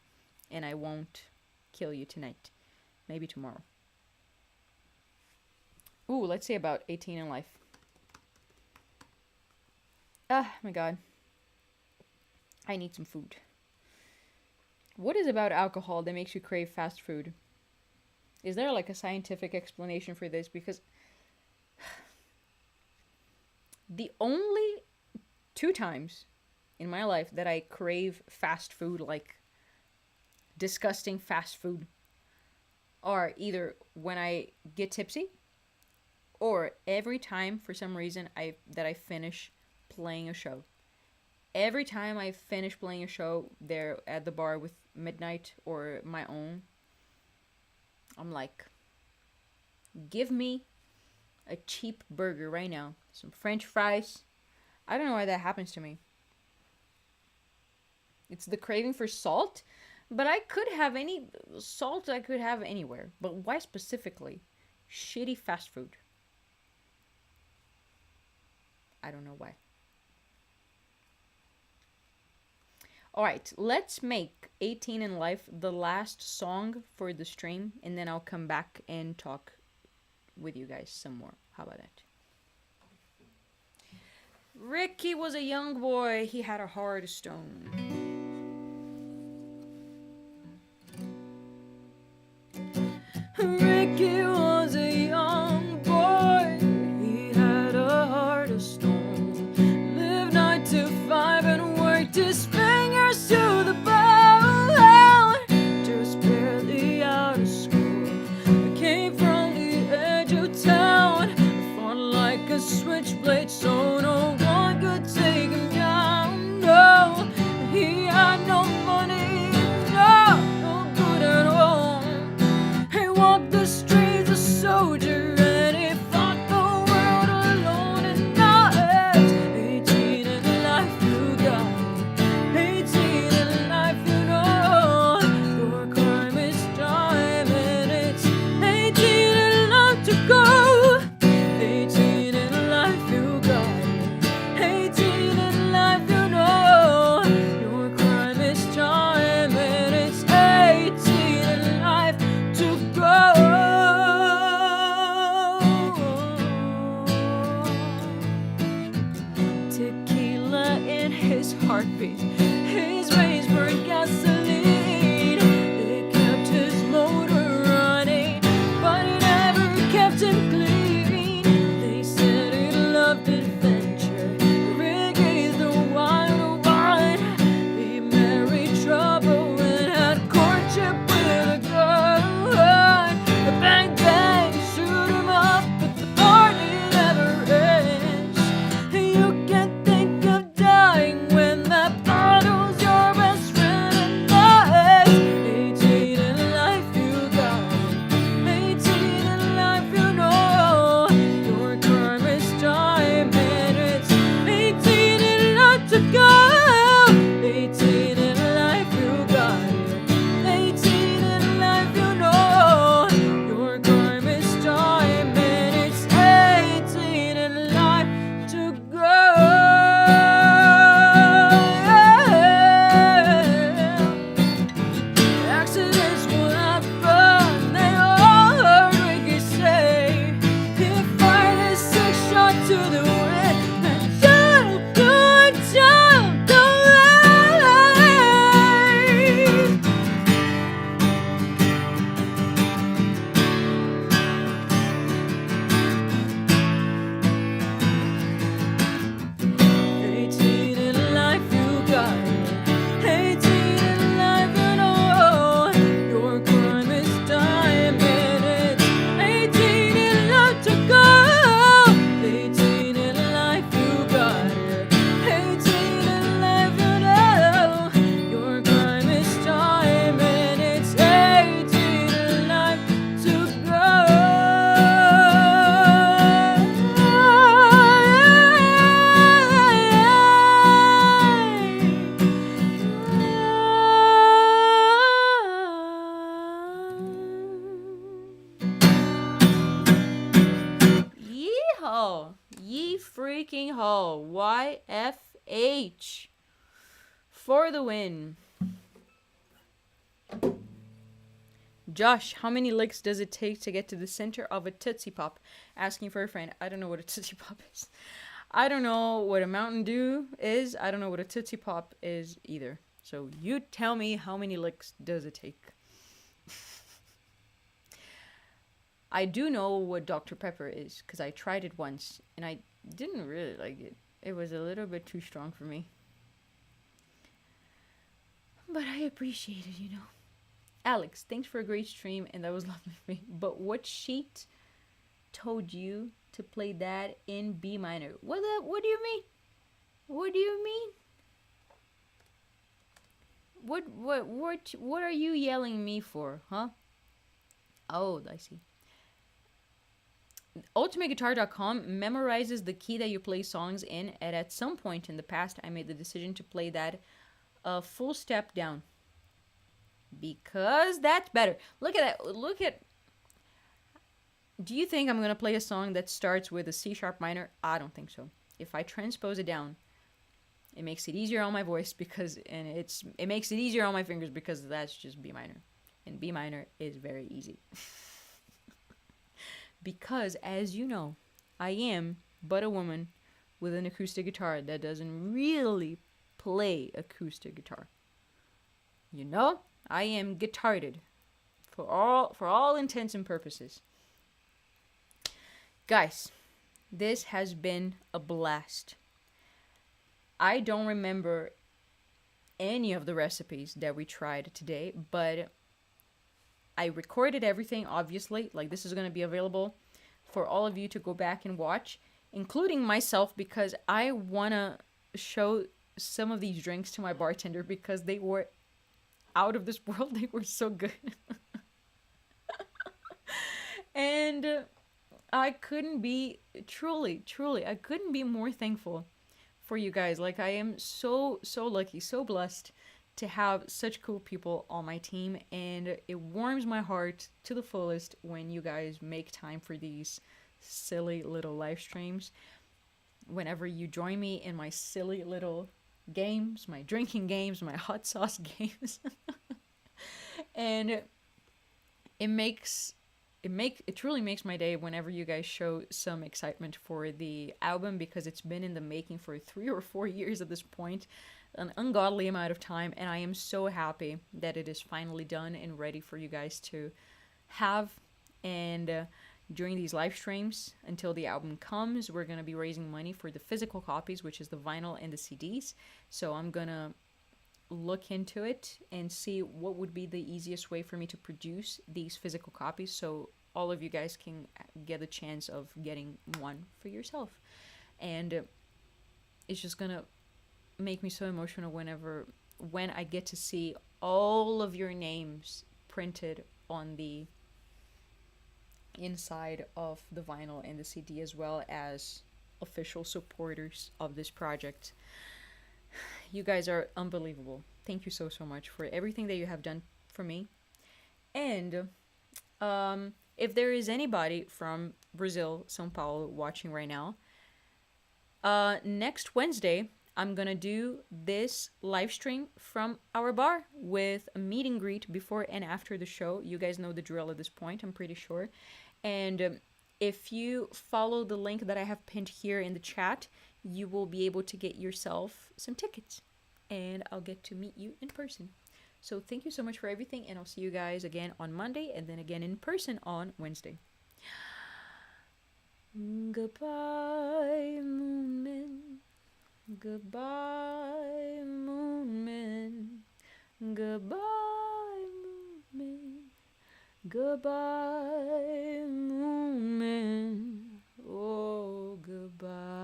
And I won't kill you tonight. Maybe tomorrow. Ooh, let's say about 18 in Life. Ah, my god. I need some food. What is about alcohol that makes you crave fast food? Is there like a scientific explanation for this? Because the only 2 times in my life that I crave fast food, like disgusting fast food, are either when I get tipsy or every time for some reason I finish playing a show. Every time I finish playing a show there at the bar with Midnight or my own, I'm like, give me a cheap burger right now. Some French fries. I don't know why that happens to me. It's the craving for salt. But I could have any salt I could have anywhere. But why specifically shitty fast food? I don't know why. Alright, let's make 18 in Life the last song for the stream. And then I'll come back and talk with you guys some more. How about that? Ricky was a young boy. He had a heart of stone. Ricky was a young boy, he had a heart of stone. Lived 9 to 5 and worked his fingers to the bone. Just barely out of school, I came from the edge of town. I fought like a switchblade so no one could take him down. No, he had no money, no good at all. Walked the streets a soldier and he fought the world alone and not 18 in life you got 18 in life you know your crime is time and it's 18 in life to go 18 in life you got 18 in life you know your crime is time and it's 18 in life to go. Tequila in his heartbeat, his veins burned gasoline. It kept his motor running, but it never kept him clean. They said he loved adventure, Ricky's the wild one. He married trouble and had courtship with a girl. Bang bang, shoot him up, but the party never ends. You can't think of dying when that bottle's your best friend. freaking hell. YFH for the win. Josh, how many licks does it take to get to the center of a Tootsie Pop? Asking for a friend. I don't know what a Tootsie Pop is. I don't know what a Mountain Dew is. I don't know what a Tootsie Pop is either. So you tell me, how many licks does it take? I do know what Dr. Pepper is because I tried it once and I didn't really like it. It was a little bit too strong for me. But I appreciate it, you know. Alex, thanks for a great stream and that was lovely for me. But what sheet told you to play that in B minor? What do you mean? What do you mean? What are you yelling me for, huh? Oh, I see. UltimateGuitar.com memorizes the key that you play songs in, and at some point in the past, I made the decision to play that a full step down. Because that's better. Look at that. Look at... Do you think I'm going to play a song that starts with a C sharp minor? I don't think so. If I transpose it down, it makes it easier on my voice because... And it makes it easier on my fingers because that's just B minor. And B minor is very easy. Because, as you know, I am but a woman with an acoustic guitar that doesn't really play acoustic guitar. You know? I am guitarded for all intents and purposes. Guys, this has been a blast. I don't remember any of the recipes that we tried today, but I recorded everything, obviously. Like, this is going to be available for all of you to go back and watch, including myself, because I want to show some of these drinks to my bartender because they were out of this world. They were so good. And I couldn't be, truly, I couldn't be more thankful for you guys. Like, I am so lucky, so blessed to have such cool people on my team, and it warms my heart to the fullest when you guys make time for these silly little live streams. Whenever you join me in my silly little games, my drinking games, my hot sauce games. And it truly makes my day whenever you guys show some excitement for the album, because it's been in the making for 3 or 4 years at this point, an ungodly amount of time, and I am so happy that it is finally done and ready for you guys to have. And during these live streams until the album comes, we're going to be raising money for the physical copies, which is the vinyl and the CDs. So I'm going to look into it and see what would be the easiest way for me to produce these physical copies so all of you guys can get a chance of getting one for yourself. And it's just going to make me so emotional when I get to see all of your names printed on the inside of the vinyl and the CD, as well as official supporters of this project. You guys are unbelievable. Thank you so much for everything that you have done for me. And if there is anybody from Brazil, São Paulo, watching right now, next Wednesday I'm gonna do this live stream from our bar with a meet and greet before and after the show. You guys know the drill at this point, I'm pretty sure. And if you follow the link that I have pinned here in the chat, you will be able to get yourself some tickets. And I'll get to meet you in person. So thank you so much for everything, and I'll see you guys again on Monday, and then again in person on Wednesday. Goodbye, Moonman. Goodbye, Moonman. Goodbye, Moonman. Goodbye, Moonman.